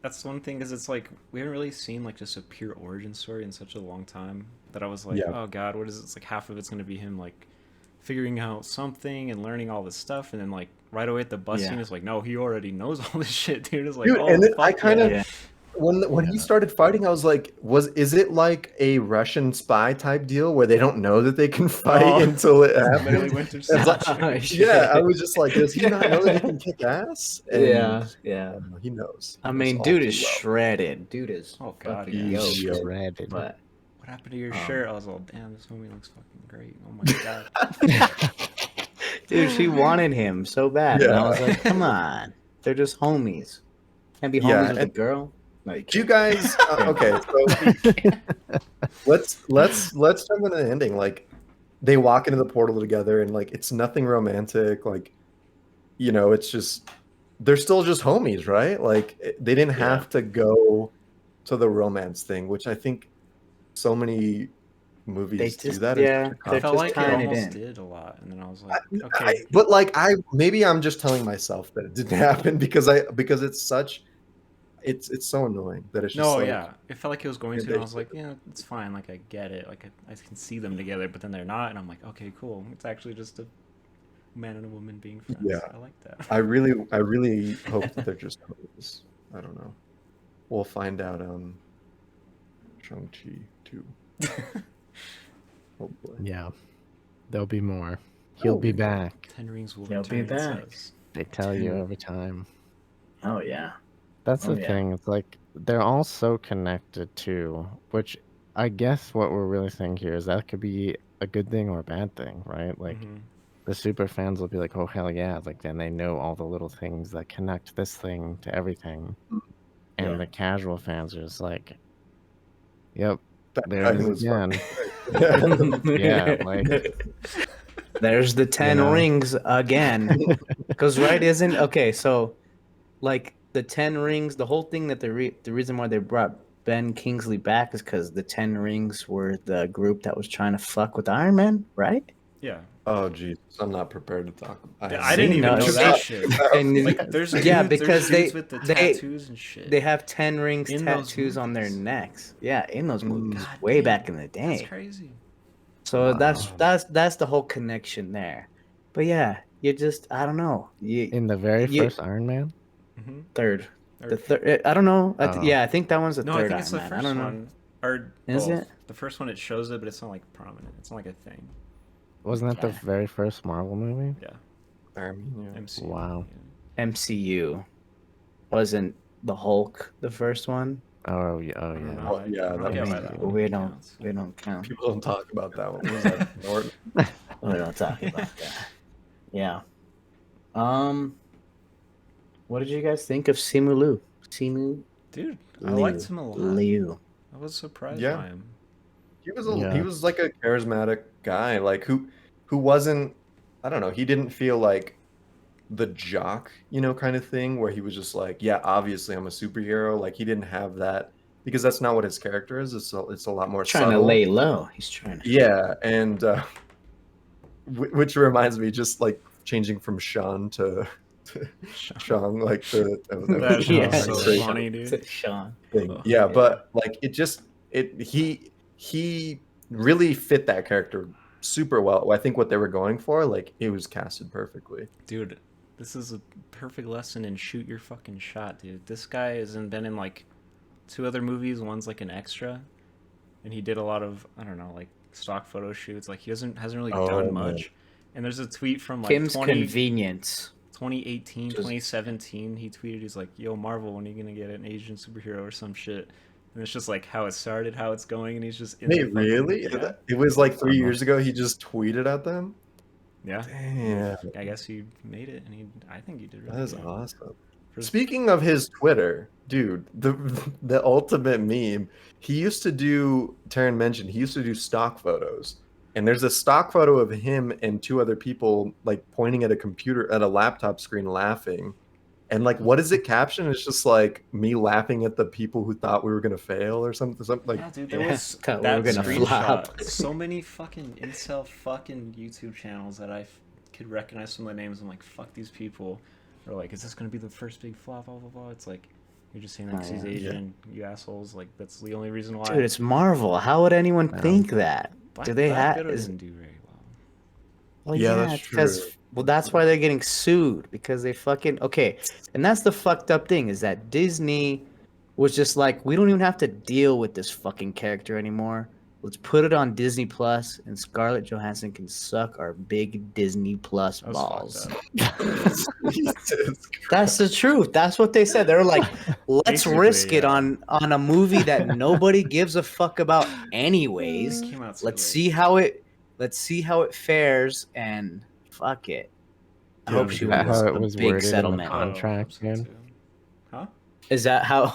That's one thing, is it's like we haven't really seen like just a pure origin story in such a long time that I was like, Yeah. oh god, what is it? It's like half of it's gonna be him like figuring out something and learning all this stuff, and then like right away at the bus Yeah. scene, it's like, no, he already knows all this shit, dude. It's like, Dude, oh, and then I fuck kind of yeah. Yeah. when he started fighting, I was like, is it like a Russian spy type deal where they don't know that they can fight Oh. until it Literally happens? Winter It's like- Soldier. Yeah, I was just like, does he not know that he can kick ass? And, Yeah. he knows. I He knows mean, all dude too is well. shredded. Dude is Oh, God, fucking yeah. yoked. He's Shredded. But What happened to your Um, shirt? I was all, damn, this homie looks fucking great. Oh my god. dude, she wanted him so bad, and I Yeah. was like, come on, they're just homies. Can't be homies Yeah, with a and- girl. Like, Do you guys? Okay, so let's jump into the ending. Like, they walk into the portal together, and like it's nothing romantic. Like, you know, it's just they're still just homies, right? Like they didn't have to go to the romance thing, which I think so many movies do that in such a I they're felt just like it tying it almost in. did a lot, and then I was like, okay, but like maybe I'm just telling myself that it didn't happen because it's such it's so annoying that it's just no, like yeah, it felt like it was going to, and I was like, yeah, it's fine, like I get it, like I can see them together, but then they're not, and I'm like, okay, cool, it's actually just a man and a woman being friends. Yeah. I like that. I really hope that they're just homies. I don't know. We'll find out Shang-Chi too. Hopefully. Yeah, there'll be more. He'll be back. 10 Rings will He'll return. be back. It says. They tell you 10. every time. Oh yeah. That's Oh, the yeah. thing. It's like they're all so connected too, which I guess what we're really saying here is that could be a good thing or a bad thing, right? Like the super fans will be like, "Oh hell yeah!" Like then they know all the little things that connect this thing to everything, and Yeah. the casual fans are just like, "Yep, That there guy it is was again." fucking- Yeah, like There's the 10 know. rings again. Because right isn't okay. So, like the 10 rings, the whole thing that the reason why they brought Ben Kingsley back is because the 10 rings were the group that was trying to fuck with Iron Man, right? Yeah. Oh Jesus, I'm not prepared to talk. I didn't See, even no, know it's that just- shit. And Like, there's yeah, dudes, because there's dudes with the they tattoos and shit. they have 10 rings In those tattoos on their movies. necks. Yeah, in those movies, God way damn, back in the That's day. crazy. So Wow. that's the whole connection there. But yeah, you just I don't know. in the very You- first Iron Man. Mm-hmm. Third. Or- The third. I don't know. Oh. Yeah, I think that one's the No, I third think it's the Iron Man. I first don't know. one. Or Is both. it? The first one, it shows it, but it's not like prominent. It's not like a thing. Wasn't that the Okay. very first Marvel movie? Yeah. I mean, yeah. MCU. Wow. Yeah. MCU. Wasn't the Hulk the first one? Oh yeah. Oh I don't yeah. know. Yeah, I don't that get was why the that one. one We counts. don't count. People don't talk about that one. What was that? Norton? We don't talk about that. Yeah. What did you guys think of Simu Liu? Simu Dude, I Liu. liked him a lot. Liu. I was surprised Yeah. by him. He was Yeah. he was like a charismatic guy, like who wasn't, I don't know, he didn't feel like the jock, you know, kind of thing where he was just like, yeah, obviously I'm a superhero. Like he didn't have that because that's not what his character is. It's a lot more Trying to subtle. lay low. He's trying to. Yeah, and which reminds me, just like changing from Sean to Shang, like That shit Yeah. was so great funny, dude. Sean. thing. Ugh. Yeah, Yeah. but like he really fit that character super well. I think what they were going for, like it was casted perfectly. Dude, this is a perfect lesson in shoot your fucking shot, dude. This guy hasn't been in like 2 other movies. One's like an extra, and he did a lot of, I don't know, like stock photo shoots. Like he hasn't really Oh, done man. much. And there's a tweet from like Kim's convenience. 2018, Just- 2017. He tweeted, he's like, "Yo, Marvel, when are you gonna get an Asian superhero or some shit?" And it's just like how it started, how it's going, and he's just in Wait, the fucking- really? Yeah. It was like 3 years ago. He just tweeted at them. Yeah. Damn, I guess he made it, and I think he did really that is good. awesome. For- Speaking of his Twitter, dude, the ultimate meme. He used to do. Taryn mentioned he used to do stock photos, and there's a stock photo of him and 2 other people like pointing at a laptop screen, laughing. And like, what is it captioned? It's just like me laughing at the people who thought we were gonna fail or something. Something like, Yeah, dude, there Yeah, was thought we that were gonna screenshot. flop. So many fucking incel fucking YouTube channels that could recognize some of the names. I'm like, fuck these people. Or like, is this gonna be the first big flop? Blah blah blah. It's like, you're just saying that 'cause he's Yeah. Asian, you assholes. Like, that's the only reason why. Dude, it's Marvel. How would anyone Wow. think that? Black, do they Black have- Widow is- didn't do very well. Well, Yeah, yeah, that's because true. well, that's why they're getting sued because they fucking okay, and that's the fucked up thing is that Disney was just like, we don't even have to deal with this fucking character anymore. Let's put it on Disney Plus, and Scarlett Johansson can suck our big Disney Plus That was balls. fucked up. Jesus. That's the truth. That's what they said. They're like, let's Basically, risk it yeah. on a movie that nobody gives a fuck about anyways. It came out too Let's late. see how it fares and fuck it. I Yeah, hope is she that wins how it a was big worded in the settlement. Oh, contract, I hope so dude? too. Huh? Is that how?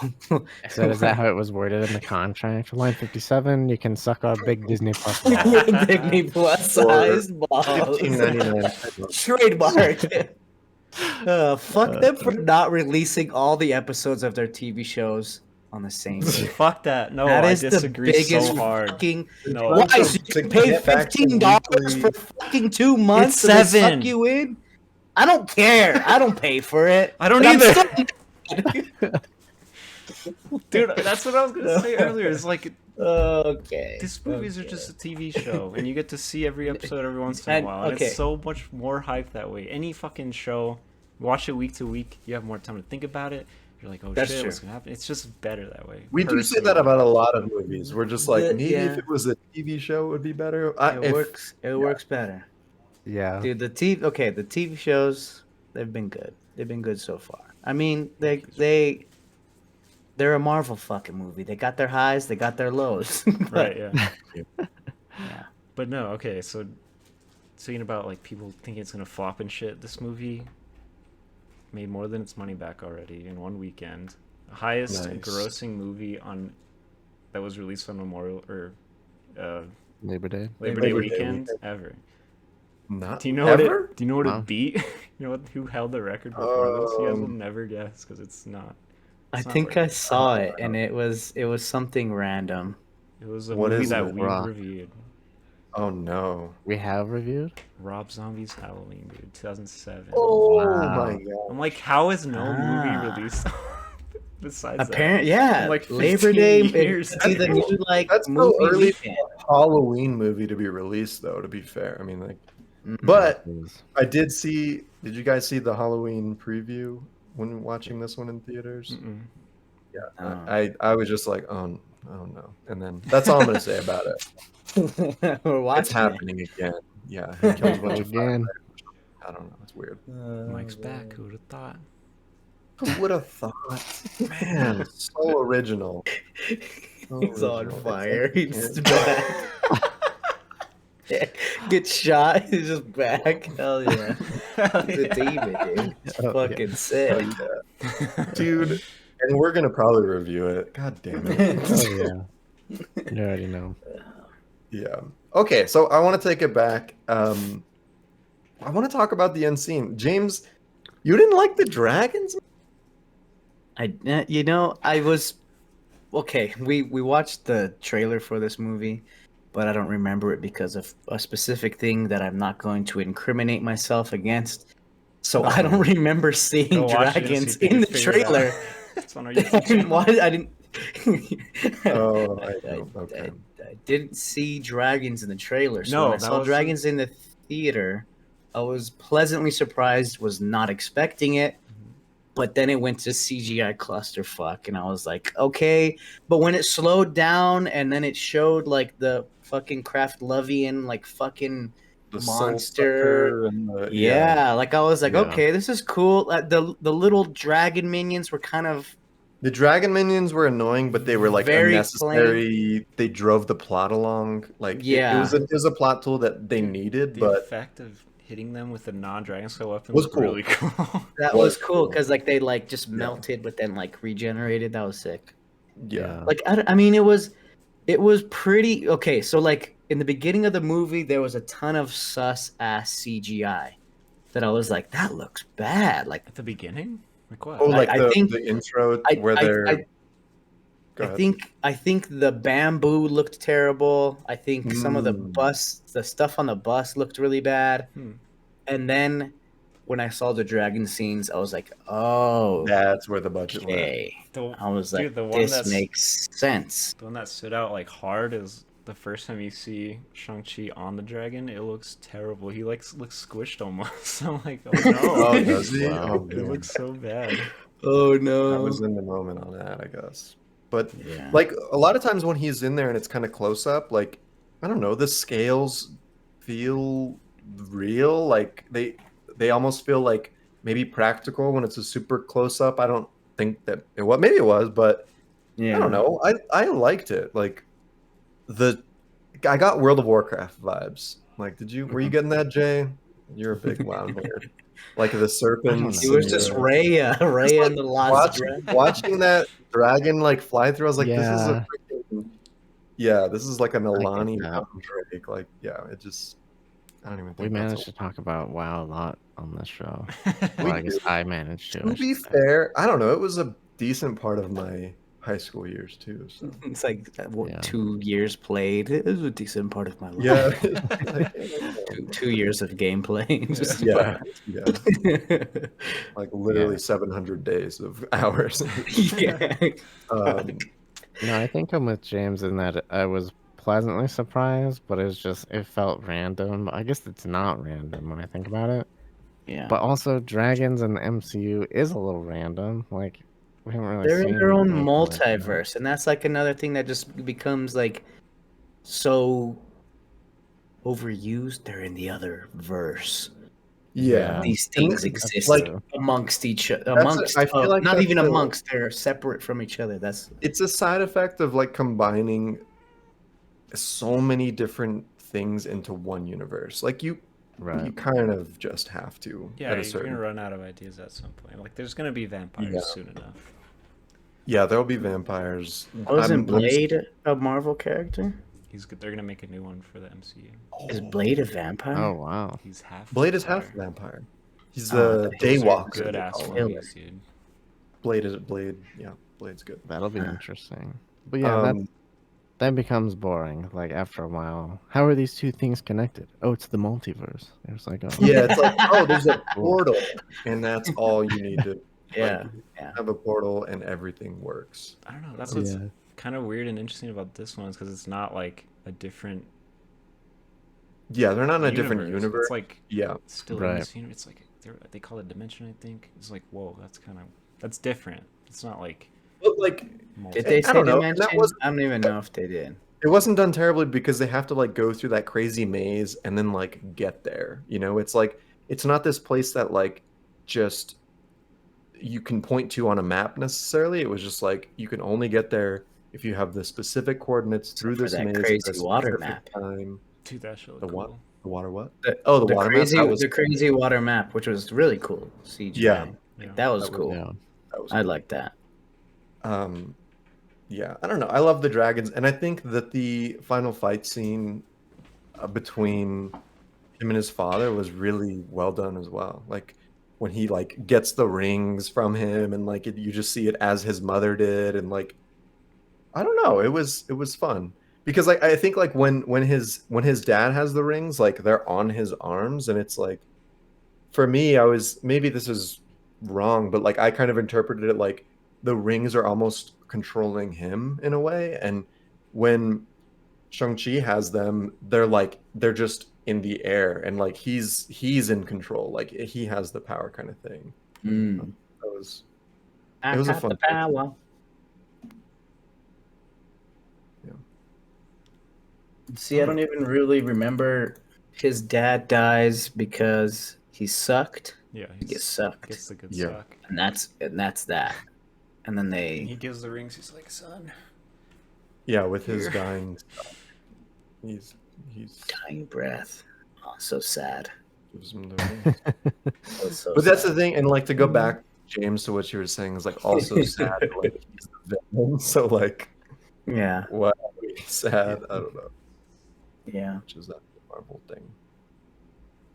So is that how it was worded in the contract? Line 57, you can suck our big Disney Plus balls. Disney Plus sized balls. $15.99. Trademark. Fuck them for not releasing all the episodes of their TV shows on the same day. Fuck that. No, That I is the disagree biggest so hard. fucking. No. Why? To- So you to can pay get back to $15 for weekly- fucking 2 months It's so they 7. suck you in? I don't care. I don't pay for it. I don't But I'm either. still- Dude, that's what I was gonna say earlier. It's like Okay. these movies are okay. just a TV show, and you get to see every episode every once in a And- while, and okay. it's so much more hype that way. Any fucking show, watch it week to week. You have more time to think about it. You're like, oh That's shit, true. what's gonna happen? It's just better that way. We do say that personally. about a lot of movies. We're just like, maybe Yeah. if it was a TV show, it would be better. It works. It works better. Yeah. Dude, the TV shows, they've been good. They've been good so far. I mean, they're a Marvel fucking movie. They got their highs, they got their lows. Right, yeah. Yeah. But no, okay, so speaking about like people thinking it's gonna flop and shit, this movie made more than its money back already in one weekend. The highest Nice. grossing movie on that was released on Memorial or Labor Day. Labor Day Labor Day weekend weekend. ever. Not Do you know what ever? it? Do you know what Wow. it beat? You know what? Who held the record before this? You guys will Um, never guess because it's not. I It's not think right. I saw it and it was something random. It was a What movie is that it? we Raw. reviewed. Oh no! We have reviewed. Rob Zombie's Halloween, dude, 2007. Oh Wow. my god! I'm like, how is no Ah. movie released besides Apparently, yeah. In like Labor 15 Day years. it's either That's new like that's so movie early weekend. Halloween movie to be released, though. To be fair, I mean, like, Mhm. but Please. I did see. Did you guys see the Halloween preview when watching this one in theaters? that? Mm-mm. I was just like, oh no, and then that's all I'm gonna say about it. We're watching It's happening again. Yeah, he kills a bunch of Again. I don't know. It's weird. Mike's back. Who would have thought? Who would have thought? Man, so original. So He's on original. fire. It's He's like- back. Gets shot. He's just back. Hell yeah. He's a demon, dude. It's Oh, yeah. fucking sick. Dude, and we're gonna probably review it. God damn it. Oh yeah. You already know. Yeah. Okay, so I want to take it back. I want to talk about the end scene. James, you didn't like the dragons? I was okay. We watched the trailer for this movie, but I don't remember it because of a specific thing that I'm not going to incriminate myself against. So I don't remember seeing Go watch it and dragons see if you in the can figure it out. trailer. It's on our YouTube And channel. why I didn't. Oh, I I, know. Okay. I didn't see dragons in the trailer. So No, when I that saw was- dragons in the theater, I was pleasantly surprised. Was not expecting it. But then it went to CGI clusterfuck, and I was like, okay. But when it slowed down, and then it showed like the fucking Kraft-Lovian like fucking The monster. soul sucker and the, Yeah, like I was like, Yeah. okay, this is cool. The little dragon minions were kind of The dragon minions were annoying, but they were like Very unnecessary. They drove the plot along. Like it Yeah. was a plot tool that they needed, The but effect of hitting them with a non-dragon scale weapon Was was cool. really cool. that Was was cool cool. because like they like just Yeah. melted, but then like regenerated. That was sick. yeah. Like I mean, it was pretty okay. So like in the beginning of the movie, there was a ton of sus ass CGI that I was like, that looks bad. Like At the beginning? Like what? Oh, like I the, think- the intro I- where I- they're. I- Go I ahead. think the bamboo looked terrible. I think some of the Mm. the stuff on the bus looked really bad. Hmm. And then when I saw the dragon scenes, I was like, oh, That's where the budget went. okay. The, I was like, dude, the one this that's makes sense. the one that stood out like hard is the first time you see Shang-Chi on the dragon. It looks terrible. He like looks squished almost. I'm like, oh no. Oh, does he? Wow. Oh, It man. looks so bad. Oh I no. was in the moment on that, I guess. But Yeah. like a lot of times when he's in there and it's kind of close up, like I don't know, the scales feel real. Like they almost feel like maybe practical when it's a super close up. I don't think that it was. Maybe it was, but Yeah. I don't know. I liked it. Like I got World of Warcraft vibes. Like, were you getting that, Jay? You're a big WoW nerd. Like the serpents. It was and just the- Raya, Raya and the Lost Dragon. watching that dragon like fly through. I was like, this is Yeah. a freaking, yeah, this is like an get Alani that. Drake. Like, yeah, it just I don't even We think that's managed to talk about WoW a lot on this show. We Well, I guess did. I managed to. I To be should say. fair, I don't know. It was a decent part of my high school years too. So It's like what, Yeah. 2 years played. It was a decent part of my life. yeah, Two years of gameplay. Just yeah, yeah. yeah. Like literally Yeah. 700 days of hours. Yeah. um, No, I think I'm with James in that I was pleasantly surprised, but it felt random. I guess it's not random when I think about it. Yeah. But also, dragons in the MCU is a little random. Like, we haven't really They're in seen their own anything like that. multiverse, and that's like another thing that just becomes like so overused. They're in the other verse. yeah, These And things th- exist like amongst each other. that's I feel like Not that's even amongst. They're separate from each other. That's it's a side effect of like combining so many different things into one universe. Like you Right. kind of just have to Yeah, at a you're certain. gonna run out of ideas at some point. Like, there's gonna be vampires Yeah. soon enough. Yeah, there'll be vampires. wasn't let me see. Blade a Marvel character? They're gonna make a new one for the MCU. Is Blade a vampire? Oh, wow. He's half. Blade is half vampire. vampire. He's Oh, the those are Daywalker. Good they ass call him. Killer. movies, dude. Blade. Yeah, Blade's good. That'll be interesting. But yeah, that becomes boring. Like, after a while. How are these two things connected? Oh, it's the multiverse. It's like, oh. Yeah, it's like, oh, there's a Cool. portal, and that's all you need to. Yeah, like, yeah. have a portal, and everything works. I don't know. That's what's Yeah. kind of weird and interesting about this one is because it's not like a different. Yeah, they're not in a different universe. It's like Yeah, still in Right. this universe. It's like they call it dimension. I think it's like whoa. That's different. It's not like. but like Did they I say don't know, and dimension? that was- I don't even know if they did. it wasn't done terribly because they have to like go through that crazy maze and then like get there. You know, it's like it's not this place that like just you can point to on a map necessarily. It was just like you can only get there if you have the specific coordinates through for this that maze at crazy a water specific map. time. Dude, that show. The Cool. what? The water what? The- Oh, the The water crazy, map. That was the crazy water map, which was really cool. CGI. Yeah. Yeah. That was That was- cool. Yeah. that was I cool. like that. Yeah, I don't know. I love the dragons, and I think that the final fight scene between him and his father was really well done as well. Like when he like gets the rings from him, and like you just see it as his mother did, and like I don't know, it was fun because like I think like when his dad has the rings, like they're on his arms, and it's like for me, I was maybe this is wrong, but like I kind of interpreted it like the rings are almost controlling him in a way, and when Shang-Chi has them, they're just in the air, and like he's in control, like he has the power kind of thing. Mm. That was I It was a got fun the fight. power. Yeah. See, I don't even really remember his dad dies because he sucked. Yeah, He gets sucked, Gets the good Yeah. suck. and that's that. And then He they gives the rings. He's like, son. yeah, with his Here. dying stuff. He's dying breath. Oh, so sad. gives him the rings. So, so But that's the sad. thing, and like to go back, James, to what you were saying is like also sad. Like he's the villain, so like Yeah, what sad? I don't know. yeah. Which is that Marvel thing.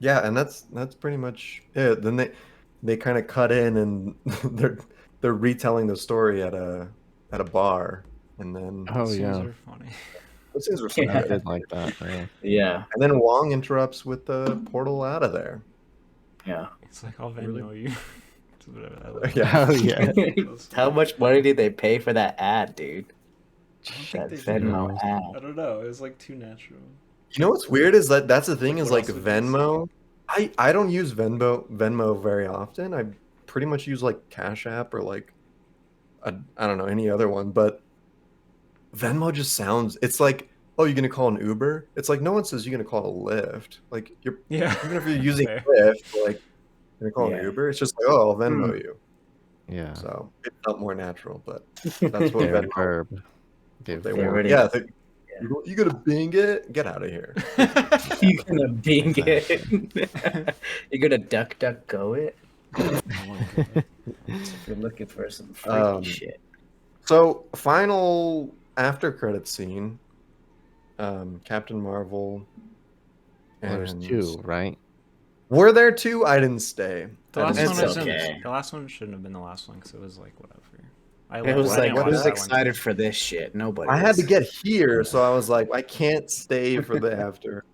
Yeah, and that's pretty much it. Then they kind of cut in, and they're retelling the story at a bar, and then Oh, Those scenes yeah. are funny. those scenes were Yeah. I fun. did like that. Yeah. Yeah, And then Wong interrupts with the portal out of there. yeah. It's like, I'll Really? Venmo you. It's whatever. I like Yeah. Oh, yeah. How much money did they pay for that ad, dude? I don't That think they did. Venmo I ad. don't know. It was like too natural. You know what's weird is that's the thing Like, is what like else would you Venmo. I don't use Venmo very often. I pretty much use like Cash App or like I don't know any other one, but Venmo just sounds. It's like, oh, you're gonna call an Uber? It's like no one says you're gonna call a Lyft. Like you're Yeah. even if you're using Fair. Lyft, like you're gonna call Yeah. an Uber. It's just like, oh, I'll Venmo you. Yeah. So it felt more natural, but that's what They're Venmo. verb. Give They They want. already- Yeah, you gonna Bing it? Get out of here. You're gonna Bing it. You're gonna duck go it. If you're looking for some freaky Um, shit. So final after credit scene. Captain Marvel Well, there's And 2, right? were there 2? I didn't stay. The I last didn't one It's stay. isn't. okay. The last one shouldn't have been the last one because it was like whatever. I It left. was I like, didn't watch who's that one. excited for this shit? Nobody. I had to is. get here, so I was like, I can't stay for the after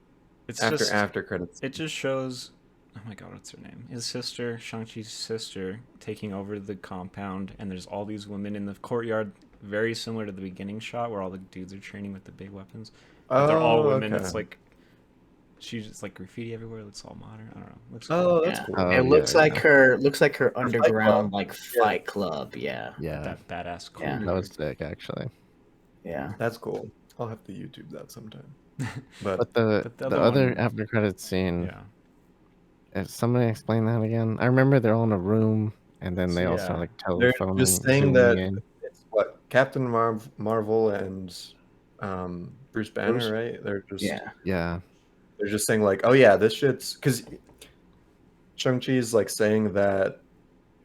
It's just credits. it just shows. Oh my god, what's her name? His sister, Shang-Chi's sister, taking over the compound, and there's all these women in the courtyard, very similar to the beginning shot where all the dudes are training with the big weapons. But they're all women. Okay. It's like she's just like graffiti everywhere. It looks all modern. I don't know. Looks Oh, cool. that's Yeah. cool. Oh, It looks like yeah. her. Looks like her Club. underground like Yeah. fight club. Yeah. Yeah, That badass Yeah. cool. that was sick actually. Yeah. That's cool. I'll have to YouTube that sometime. But But the But the the other other one- after credits scene, Yeah. somebody explain that again? I remember they're all in a room, and then they all start Yeah. like they're telephoning, just saying zooming that in. it's what Captain Marvel and Bruce Banner, Bruce? right? They're just Yeah, they're just saying like, oh yeah, this shit's because Shang-Chi's like saying that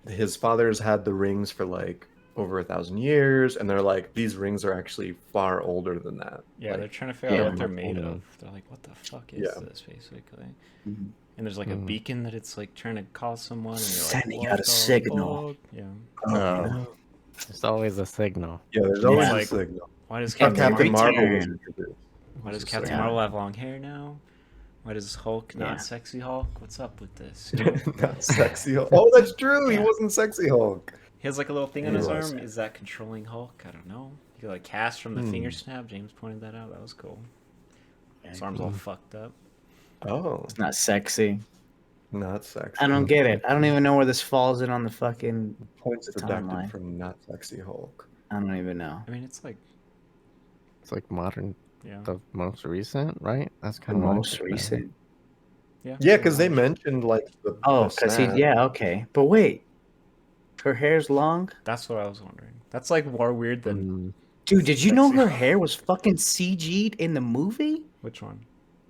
his father's had the rings for like over 1,000 years, and they're like, these rings are actually far older than that. Yeah, Like, they're trying to figure out yeah. what they're made Mhm. of. They're like, what the fuck is Yeah. this, basically? Mhm. And there's like a Mhm. beacon that it's like trying to call someone, and you're Sending like, out what a the signal. fuck? Yeah. Oh. There's always a signal. yeah, there's always Yeah. a Like, signal. Why does How And Captain Captain Marvel? Marvel was Return. introduced. Why does Just Captain like- Marvel have long hair now? Why does Hulk not Yeah. sexy Hulk? What's up with this? Not sexy Hulk. Oh, that's true. Yeah. He wasn't sexy Hulk. He has like a little thing on He his was. arm. Is that controlling Hulk? I don't know. You could like cast from the finger snap. James pointed that out. That was cool. His arm's all fucked up. Oh, It's not sexy. not sexy. I don't get it. I don't even know where this falls in on the fucking. Points the deducted timeline. from not sexy Hulk. I don't even know. I mean, it's like, It's like modern, yeah. the most recent, right? That's The kind of most recent. Yeah, because they mentioned like the Oh, the because he. snap. Yeah. Okay. But wait. Her hair's long. That's what I was wondering. That's like more weird than Mm, Dude, did you know Sexy. her hair was fucking CG'd in the movie? which one?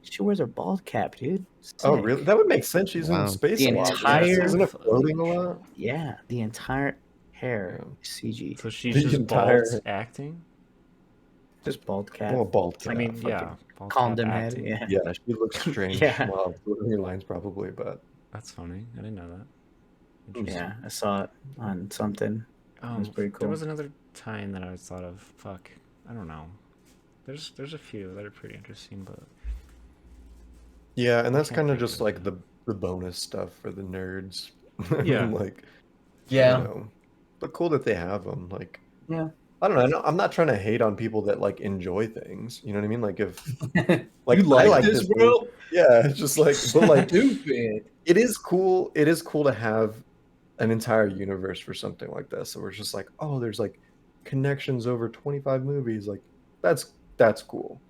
She wears a bald cap, dude. Oh, Sick. really? That would make sense. She's Wow. in space The a lot. entire- Isn't it floating a lot? Yeah, the entire hair Yeah. is CG. So she's The just entire- bald acting. Just bald cap. Well, bald cap. I mean, fucking- yeah, bald Condom cap head. acting. Yeah. Yeah, she looks strange. Yeah. Well, your lines probably, but That's funny. I didn't know that. Interesting. Yeah, I saw it on something. was pretty There cool. was another time that I thought of. Fuck, I don't know. There's a few that are pretty interesting, but yeah, and that's can't kind of think just of like the bonus stuff for the nerds. Yeah. like Yeah. you know, but cool that they have them. Like, Yeah. I don't know. I'm not trying to hate on people that like enjoy things. You know what I mean? Like if like You I like like this, movie. bro? Yeah, it's just like, but like Stupid. it is cool. It is cool to have an entire universe for something like this. So we're just like, oh, there's like connections over 25 movies. Like that's cool.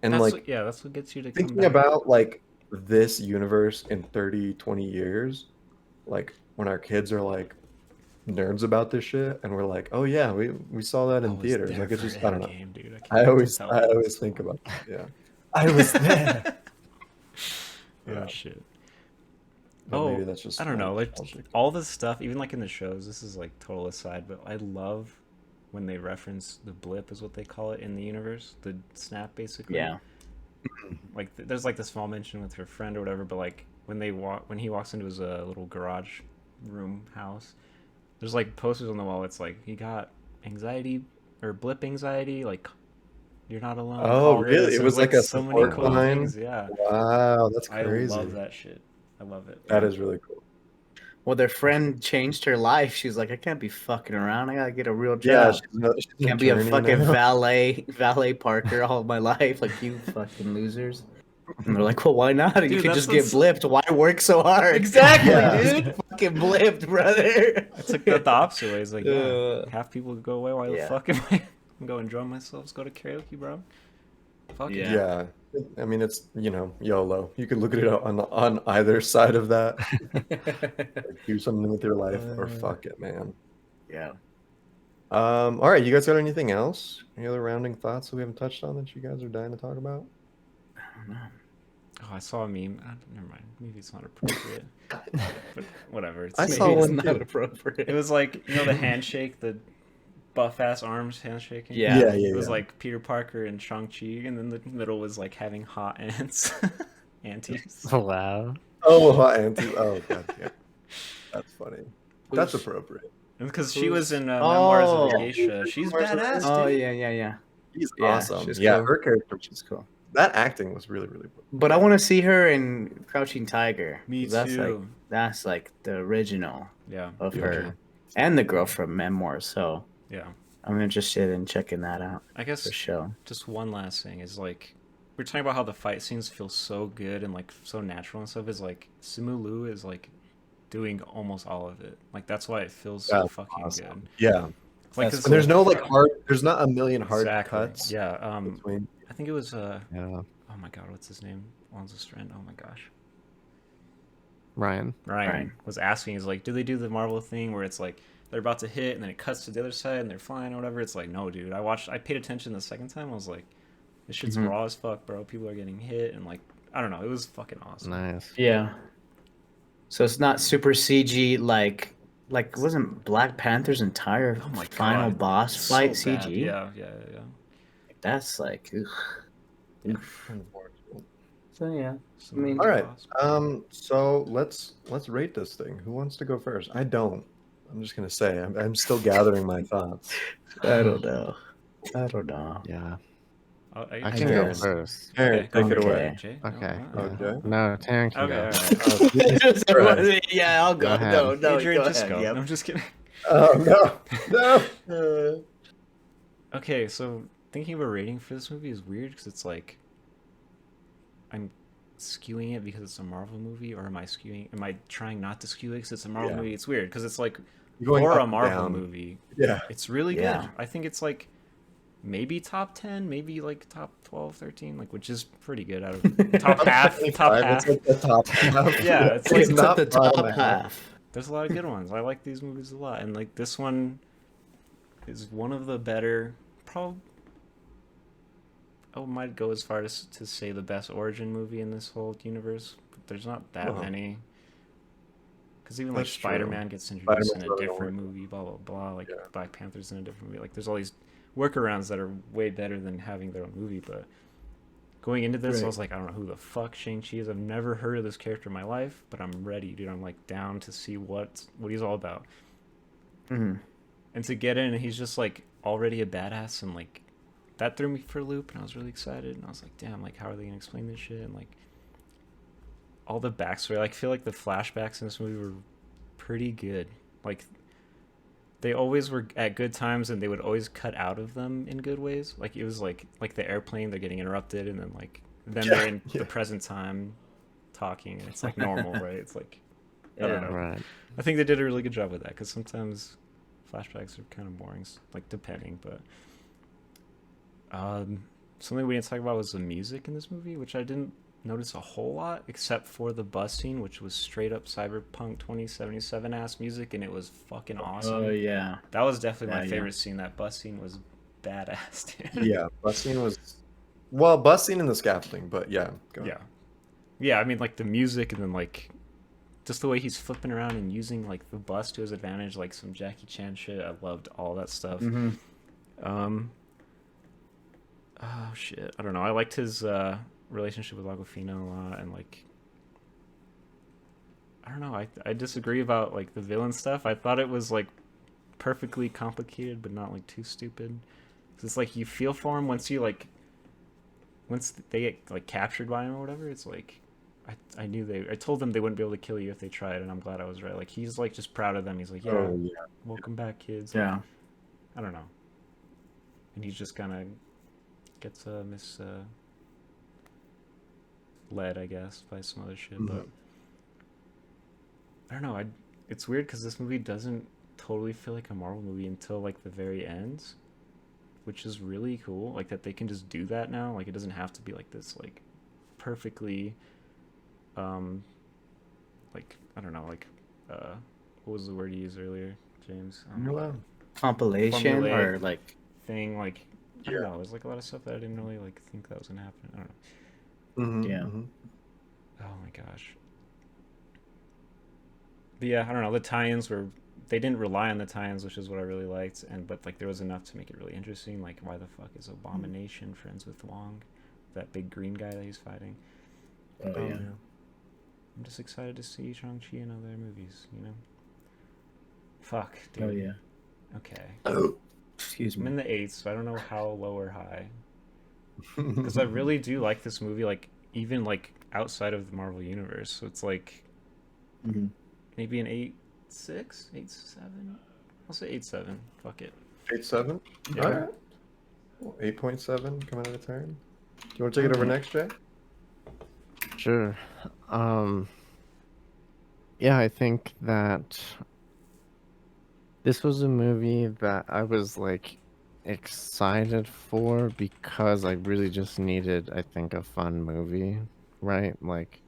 And that's like what, yeah, that's what gets you to come thinking back. about like this universe in 30, 20 years, like when our kids are like nerds about this shit and we're like, oh yeah, we saw that I in was theoars. there Like it's for just I don't know. Endgame, dude. can't I always tell I you. always think about that. Yeah. I was there. Oh Yeah. shit. But Oh, maybe that's just I don't my know. Like nostalgic. all this stuff, even like in the shows. This is like total aside, but I love when they reference the blip, is what they call it in the universe, the snap, basically. Yeah. Like there's like the small mention with her friend or whatever, but like when he walks into his little garage room house, there's like posters on the wall. It's like he got anxiety or blip anxiety. Like you're not alone. Oh, call really? this. It And was like a so many support cool line? things. Yeah, Wow, that's I crazy. love that shit. I love it. That is really cool. Well, their friend changed her life. She's like, I can't be fucking around. I gotta get a real Yeah, job. she's an Can't be a attorney fucking now. valet parker all my life, like you fucking losers. And they're like, well, why not? You Dude, could that's just get what's- blipped. Why work so hard? Exactly, Yeah. dude. Fucking blipped, brother. I took that the opposite way. It's like, yeah, Uh, half people go away. Why the yeah. fuck am I go enjoy myself? Let's go to karaoke, bro. Fuck it. Yeah. I mean, it's, YOLO. You could look at it on either side of that. Like, do something with your life or fuck it, man. Yeah. All right, you guys got anything else? Any other rounding thoughts that we haven't touched on that you guys are dying to talk about? Oh, I saw a meme. Never mind. Maybe it's not appropriate. But whatever. It's, I Maybe saw it's one not too. appropriate. it was like, the handshake, the buff ass arms handshaking. Yeah. Yeah, It was yeah. like Peter Parker and Shang-Chi, and then the middle was like having hot ants. Aunties. Wow. Oh, auntie. Oh, god, yeah. That's funny. That's Who's- appropriate. And because she was in Oh. Memoirs of a Yeah, Geisha. She's Memoirs of a badass, Geisha. Oh dude. yeah. She's Yeah, awesome. she's Yeah, cool. her character, She's cool. that acting was really, really good. But I want to see her in Crouching Tiger. Me 'cause too. That's like the original Yeah, of Yeah. her, and the girl from Memoirs. So yeah. I'm interested in checking that out I guess for sure. just one last thing is like we're talking about how the fight scenes feel so good and like so natural and stuff. Is like Simu Liu is like doing almost all of it. Like that's why it feels so That's fucking awesome. good. Yeah. Like That's And there's cool. no like hard. There's not a million hard Exactly. cuts. Yeah. Between. I think it was Yeah. oh my god, what's his name? Alonzo Strand. Oh my gosh. Ryan. Ryan was asking, is like, do they do the Marvel thing where it's like they're about to hit and then it cuts to the other side and they're flying or whatever? It's like, no, dude. I paid attention the second time. I was like, this shit's Mhm. raw as fuck, bro. People are getting hit and like, I don't know. It was fucking awesome. Nice. Yeah. So it's not super CG like wasn't Black Panther's entire Oh my final God. boss It's fight so bad. CG? Yeah. That's like, ugh. So yeah. Some I mean- All right. boss. So let's rate this thing. Who wants to go first? I don't. I'm just gonna say I'm still gathering my thoughts. I don't know. Yeah. I I I can go guess. first. Aaron, Okay, go take it for away. Jay. Okay. No, Okay. No, Taryn can Okay. go. All right. Oh, Jesus Christ. Yeah, I'll Go go. ahead. No, no, Adrian, go just ahead. go. Yep. No, I'm just kidding. Oh no. Okay, so thinking of a rating for this movie is weird because it's like I'm skewing it because it's a Marvel movie, or am I trying not to skew it because it's a Marvel Yeah. movie? It's weird because it's like You're going for up a and Marvel down. movie, Yeah. it's really Yeah. good. I think it's like maybe top 10, maybe like top 12, 13, like, which is pretty good out of top half, top 25, half. it's like the top half. Yeah, it's like It's not at the bottom top half. half. There's a lot of good ones. I like these movies a lot, and like this one is one of the better. I might go as far as to say the best origin movie in this whole universe, but there's not that Uh-huh. many. Because even like That's true. Spider-Man gets introduced in Spider-Man's a really different origin. movie, blah blah blah. Like Yeah. Black Panther's in a different movie. Like there's all these workarounds that are way better than having their own movie. But going into this, I Right. was like, I don't know who the fuck Shang-Chi is. I've never heard of this character in my life, but I'm ready, dude. I'm like down to see what he's all about. Mhm. And to get in, and he's just like already a badass, and like that threw me for a loop, and I was really excited, and I was like, damn, like how are they gonna explain this shit? And like all the backstory, like, I feel like the flashbacks in this movie were pretty good. Like they always were at good times, and they would always cut out of them in good ways. Like it was like the airplane, they're getting interrupted, and then Yeah, they're in yeah. the present time talking, and it's like normal, right? It's like I don't Yeah. know. Right. I think they did a really good job with that because sometimes flashbacks are kind of boring, like depending. But something we didn't talk about was the music in this movie, which I didn't notice a whole lot, except for the bus scene, which was straight up Cyberpunk 2077 ass music, and it was fucking awesome. Oh yeah. That was definitely my Yeah, yeah. favorite scene. That bus scene was badass. Dude. Yeah. Bus scene was bus scene and the scaffolding, but yeah. Go ahead. Yeah. I mean, like the music, and then like just the way he's flipping around and using like the bus to his advantage, like some Jackie Chan shit. I loved all that stuff. Mhm. Oh shit, I don't know. I liked his relationship with Aquafina a lot, and like I don't know. I disagree about like the villain stuff. I thought it was like perfectly complicated, but not like too stupid. 'Cause it's like you feel for him once they get like captured by him or whatever. It's like I told them they wouldn't be able to kill you if they tried, and I'm glad I was right. Like he's like just proud of them. He's like, yeah, Oh yeah. welcome back, kids. Yeah. I don't know. And he's just kind of gets led, I guess, by some other shit. Mhm. But I don't know. It's weird because this movie doesn't totally feel like a Marvel movie until like the very end, which is really cool. Like that they can just do that now. Like it doesn't have to be like this, like perfectly, like I don't know, like what was the word you used earlier, James? Formula? Compilation Formulaic. or like Thing like I don't Yeah. know. There's like a lot of stuff that I didn't really like think that was gonna happen. I don't know. Mhm, Yeah. mhm. Oh my gosh. But yeah, I don't know. The tie-ins they didn't rely on the tie-ins, which is what I really liked, but like there was enough to make it really interesting. Like why the fuck is Abomination friends with Wong, that big green guy that he's fighting? Oh yeah. I'm just excited to see Shang-Chi and other movies, you know? Fuck, dude. Oh yeah. Okay. Oh. Excuse I'm me. in the 8th, so I don't know how low or high. Because I really do like this movie, like, even, like, outside of the Marvel Universe. So it's, like, Mhm. maybe an 8.6? 8.7? I'll say 8.7. Fuck it. 8.7? Yeah. All right. Well, 8.7 coming out of turn. Do you want to take it over next, Jay? Sure. Yeah, I think that this was a movie that I was like excited for because I really just needed, I think, a fun movie, right? Like,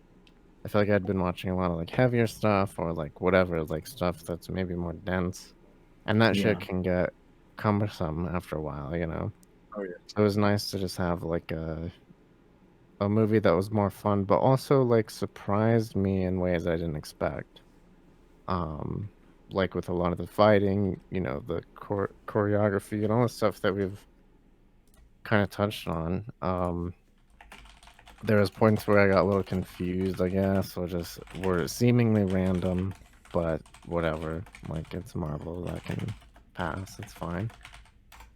I feel like I'd been watching a lot of like heavier stuff or like whatever, like stuff that's maybe more dense, and that Yeah. shit can get cumbersome after a while, you know? Oh, yeah. So it was nice to just have like a movie that was more fun, but also like surprised me in ways I didn't expect. Um, like with a lot of the fighting, you know, the choreography and all the stuff that we've kind of touched on. There was points where I got a little confused, I guess, or just were seemingly random, but whatever. Like it's Marvel, that can pass. It's fine.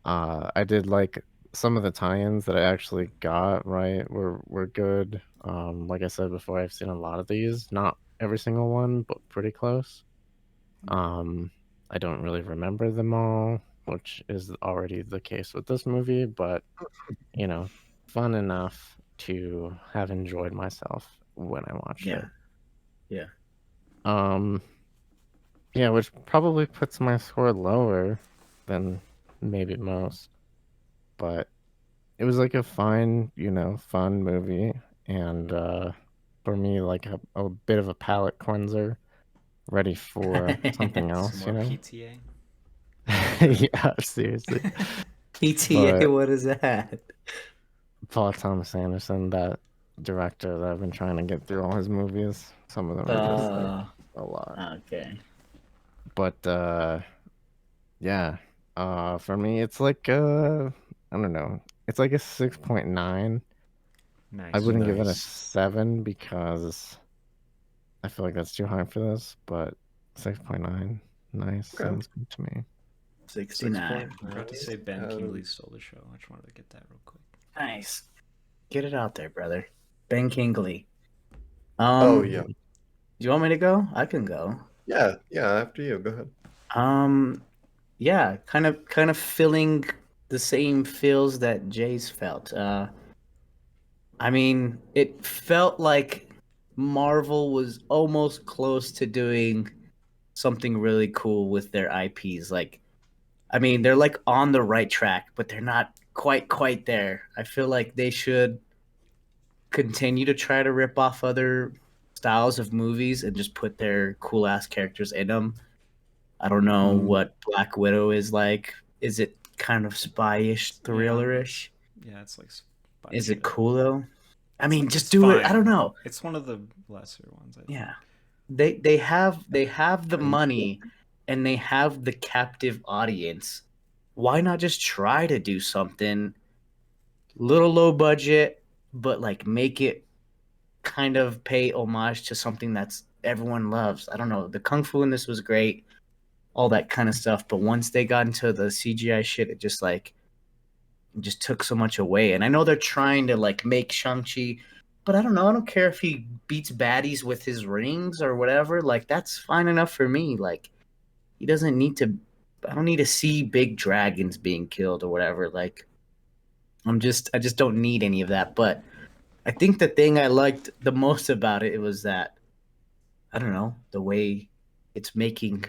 I did like some of the tie-ins that I actually got right were good. Like I said before, I've seen a lot of these, not every single one, but pretty close. Um, I don't really remember them all, which is already the case with this movie, but you know, fun enough to have enjoyed myself when I watched Yeah. it. Yeah. Um, yeah, which probably puts my score lower than maybe most, but it was like a fine, you know, fun movie, and for me, like a bit of a palate cleanser, ready for something Some else, you more know? PTA. Yeah, seriously. PTA, But what is that? Paul Thomas Anderson, that director that I've been trying to get through all his movies. Some of them are just like Uh, a lot. okay. But yeah. For me it's like I don't know. It's like a 6.9. I Nice. wouldn't give it a Nice. 7 because I feel like that's too high for this, but 6.9. Nice. Okay. Sounds good to me. 69. I forgot to say Ben Um, Kingsley stole the show. I just wanted to get that real quick. Nice. Get it out there, brother. Ben Kingley. Oh, yeah. Do you want me to go? I can go. Yeah, after you. Go ahead. Yeah, kind of feeling the same feels that Jay's felt. I mean, it felt like Marvel was almost close to doing something really cool with their IPs. Like, I mean, they're like on the right track, but they're not quite there. I feel like they should continue to try to rip off other styles of movies and just put their cool ass characters in them. I don't know what Black Widow is like. Is it kind of spy-ish, thriller-ish? Yeah, it's like spy Is shit. it cool though? I mean, just It's do it. fine. I don't know. It's one of the lesser ones, I think. Yeah. They have the money and they have the captive audience. Why not just try to do something little low budget, but like make it kind of pay homage to something that's everyone loves. I don't know. The kung fu in this was great, all that kind of stuff. But once they got into the CGI shit, it just took so much away. And I know they're trying to like make Shang-Chi, but I don't know. I don't care if he beats baddies with his rings or whatever. Like that's fine enough for me. Like he doesn't need to. I don't need to see big dragons being killed or whatever. Like I just don't need any of that. But I think the thing I liked the most about it was that I don't know the way it's making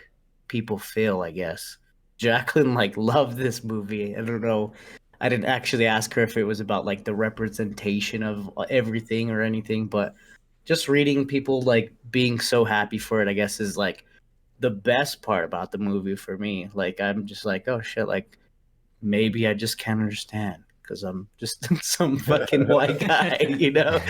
people feel. I guess Jacqueline like loved this movie. I don't know. I didn't actually ask her if it was about like the representation of everything or anything, but just reading people like being so happy for it, I guess, is like the best part about the movie for me. Like I'm just like, oh shit, like maybe I just can't understand because I'm just some fucking white guy, you know?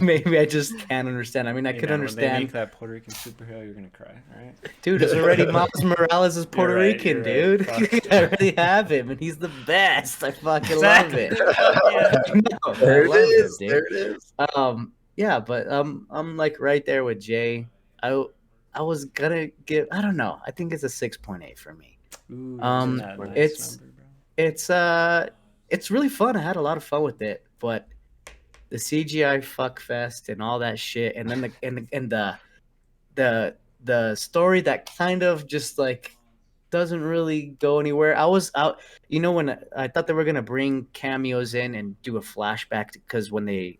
Maybe I just can't understand. I mean, I Hey, could man, when they make understand. that Puerto Rican superhero, you're gonna cry, all right? Dude, is already Miles Morales is Puerto You're right, Rican, you're dude. right. Fuck. I already have him, and he's the best. I fucking love Exactly. it. Fuck yeah. No, I There it love him, is. dude. There it is. Um, Yeah, but I'm like right there with Jay. I I was gonna give, I don't know. I think it's a 6.8 for me. Ooh, you're giving Um that a nice it's number, bro. it's uh it's really fun. I had a lot of fun with it, but the CGI fuck fest and all that shit, and then the story that kind of just like doesn't really go anywhere. I was out, when I thought they were gonna bring cameos in and do a flashback because when the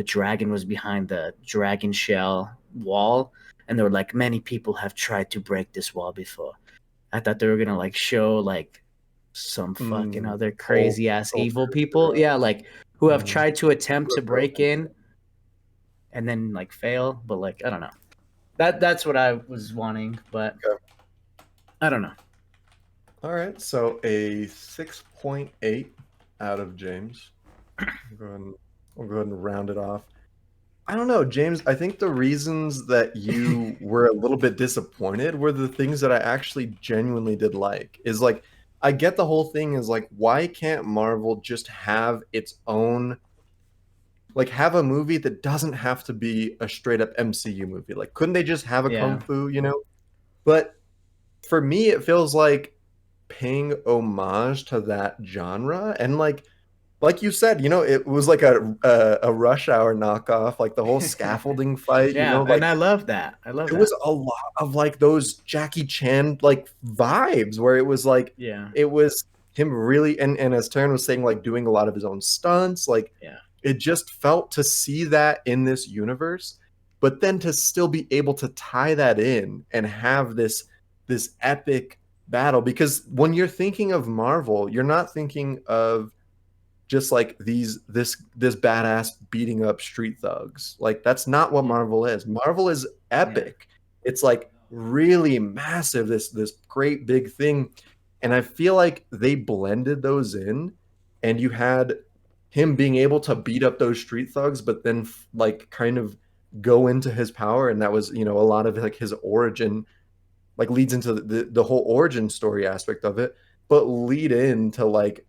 dragon was behind the dragon shell wall, and they were like, many people have tried to break this wall before. I thought they were gonna like show like some fucking other crazy ass evil people, yeah, like who have Mm. tried to attempt to break in and then like fail, but like I don't know. That's what I was wanting, but Okay. I don't know. All right, so a 6.8 out of James. We'll go ahead and round it off. I don't know, James. I think the reasons that you were a little bit disappointed were the things that I actually genuinely did like. Is like, I get the whole thing is like, why can't Marvel just have its own, like, have a movie that doesn't have to be a straight up MCU movie? Like, couldn't they just have a Yeah, kung fu, you know? But for me, it feels like paying homage to that genre, and like you said, it was like a Rush Hour knockoff, like the whole scaffolding fight, yeah, and like I love that. I love it that. was a lot of like those Jackie Chan like vibes where it was like Yeah, it was him really, and as Taryn was saying, like doing a lot of his own stunts, like yeah, it just felt to see that in this universe, but then to still be able to tie that in and have this epic battle, because when you're thinking of Marvel, you're not thinking of just like this badass beating up street thugs. Like that's not what yeah, Marvel is. Marvel is yeah, epic. It's like really massive, this great big thing. And I feel like they blended those in, and you had him being able to beat up those street thugs, but then like kind of go into his power, and that was, a lot of like his origin, like leads into the whole origin story aspect of it, but lead into like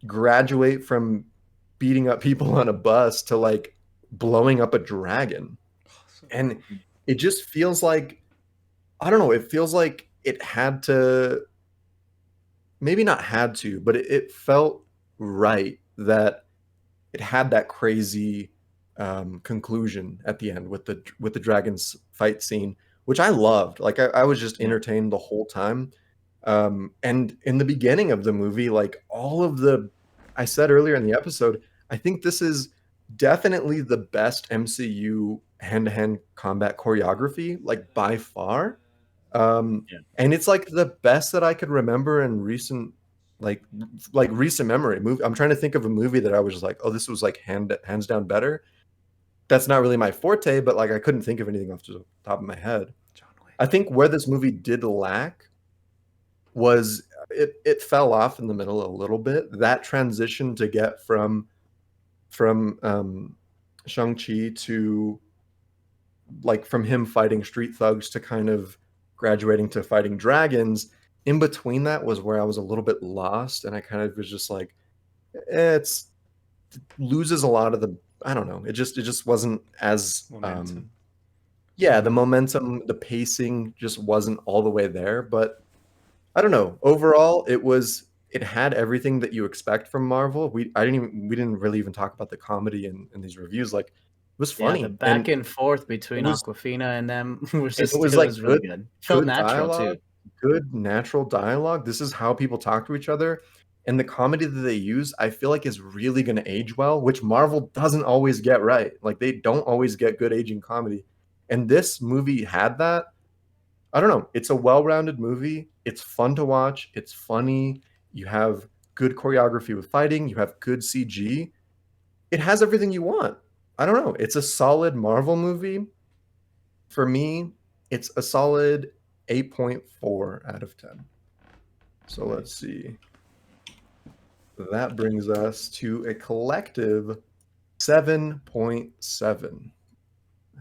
graduate from beating up people on a bus to like blowing up a dragon. So And cool. it just feels like, I don't know, it feels like it had to, maybe not had to, but it felt right that it had that crazy conclusion at the end with the dragons fight scene, which I loved. Like I was just yeah, entertained the whole time. And in the beginning of the movie, like all of the, I said earlier in the episode, I think this is definitely the best MCU hand-to-hand combat choreography, like by far. yeah. And it's like the best that I could remember in like recent memory. I'm trying to think of a movie that I was just like, oh, this was like hands down better. That's not really my forte, but like I couldn't think of anything off the top of my head. John Wick. I think where this movie did lack was it fell off in the middle a little bit. That transition to get from Shang-Chi to like from him fighting street thugs to kind of graduating to fighting dragons, in between that was where I was a little bit lost, and I kind of was just like, it's loses a lot of the, I don't know, it just wasn't as Momentum. yeah, the momentum, the pacing just wasn't all the way there. But I don't know. Overall, it had everything that you expect from Marvel. We didn't really even talk about the comedy in these reviews. Like it was Yeah, the funny, back and forth it between was Aquafina and them was and it just, was it like was really good. Felt good natural dialogue, too. good natural dialogue. This is how people talk to each other. And the comedy that they use, I feel like is really going to age well, which Marvel doesn't always get right. Like they don't always get good aging comedy. And this movie had that. I don't know. It's a well-rounded movie. It's fun to watch. It's funny. You have good choreography with fighting. You have good CG. It has everything you want. I don't know. It's a solid Marvel movie. For me, it's a solid 8.4 out of 10. So let's Nice. see. That brings us to a collective 7.7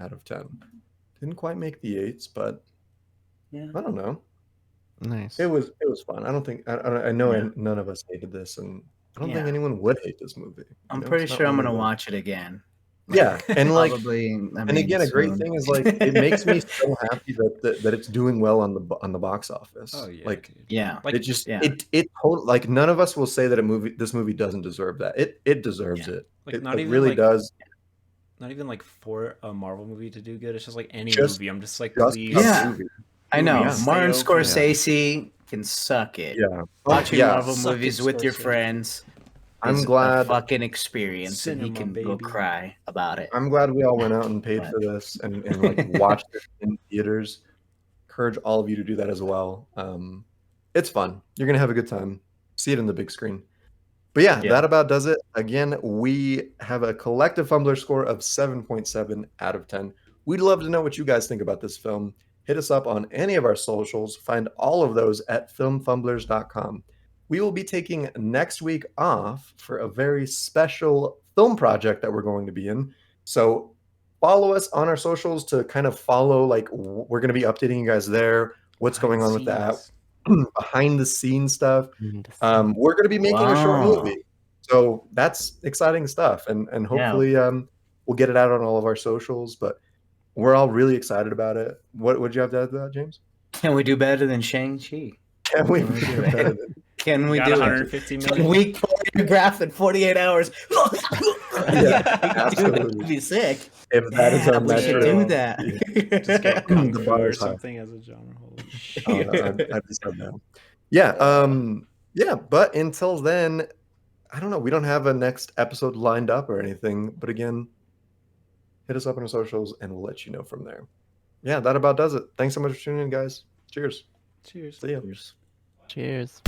out of 10. Didn't quite make the eights, but Yeah, I don't know. Nice. It was fun. I don't think I know yeah, none of us hated this, and I don't think yeah. anyone would hate this movie. I'm pretty It's not sure one I'm of gonna those. watch it again. Yeah, and like, Probably. I and mean, again, a great soon. thing is like it makes me so happy that it's doing well on the box office. Oh yeah, Like dude. Yeah. Like it just yeah. it like none of us will say that this movie doesn't deserve that. It deserves it. Like, It, not it even really like does. not even like for a Marvel movie to do good. It's just like any Just- movie. I'm just like, Just please. a Yeah. movie. I know. Yeah. Martin Stay open. Scorsese can suck it. Yeah. Watching Yeah. Marvel Suck it, movies with your Scorsese. friends I'm is glad- a fucking experience, and he Cinema, can go baby. cry about it. I'm glad we all went out and paid But- for this and like watched it in theaters. Encourage all of you to do that as well. It's fun. You're gonna have a good time. See it in the big screen. But yeah, Yeah. that about does it. Again, we have a collective Fumbler score of 7.7 out of 10. We'd love to know what you guys think about this film. Hit us up on any of our socials. Find all of those at filmfumblers.com. We will be taking next week off for a very special film project that we're going to be in. So follow us on our socials to kind of follow, like, we're going to be updating you guys there, what's going on with that, behind the scenes stuff. We're going to be making a short Wow. movie. So that's exciting stuff. And hopefully we'll get it out on all of our socials, but we're all really excited about it. What would you have to add to that, James? Can we do better than Shang-Chi? Can we Can we do do it it? better than Can we Got do 150 it? million. Week choreograph in 48 hours. Yeah, Dude, absolutely. that'd be sick. if that is Yeah, our we should metric? do that. Just get Kung The Fu bar or is high. something as a genre. Holy shit. Oh, I'd be so down. Yeah, yeah, but until then, I don't know. We don't have a next episode lined up or anything. But again, hit us up on our socials and we'll let you know from there. Yeah, that about does it. Thanks so much for tuning in, guys. Cheers. Cheers. See ya. Cheers.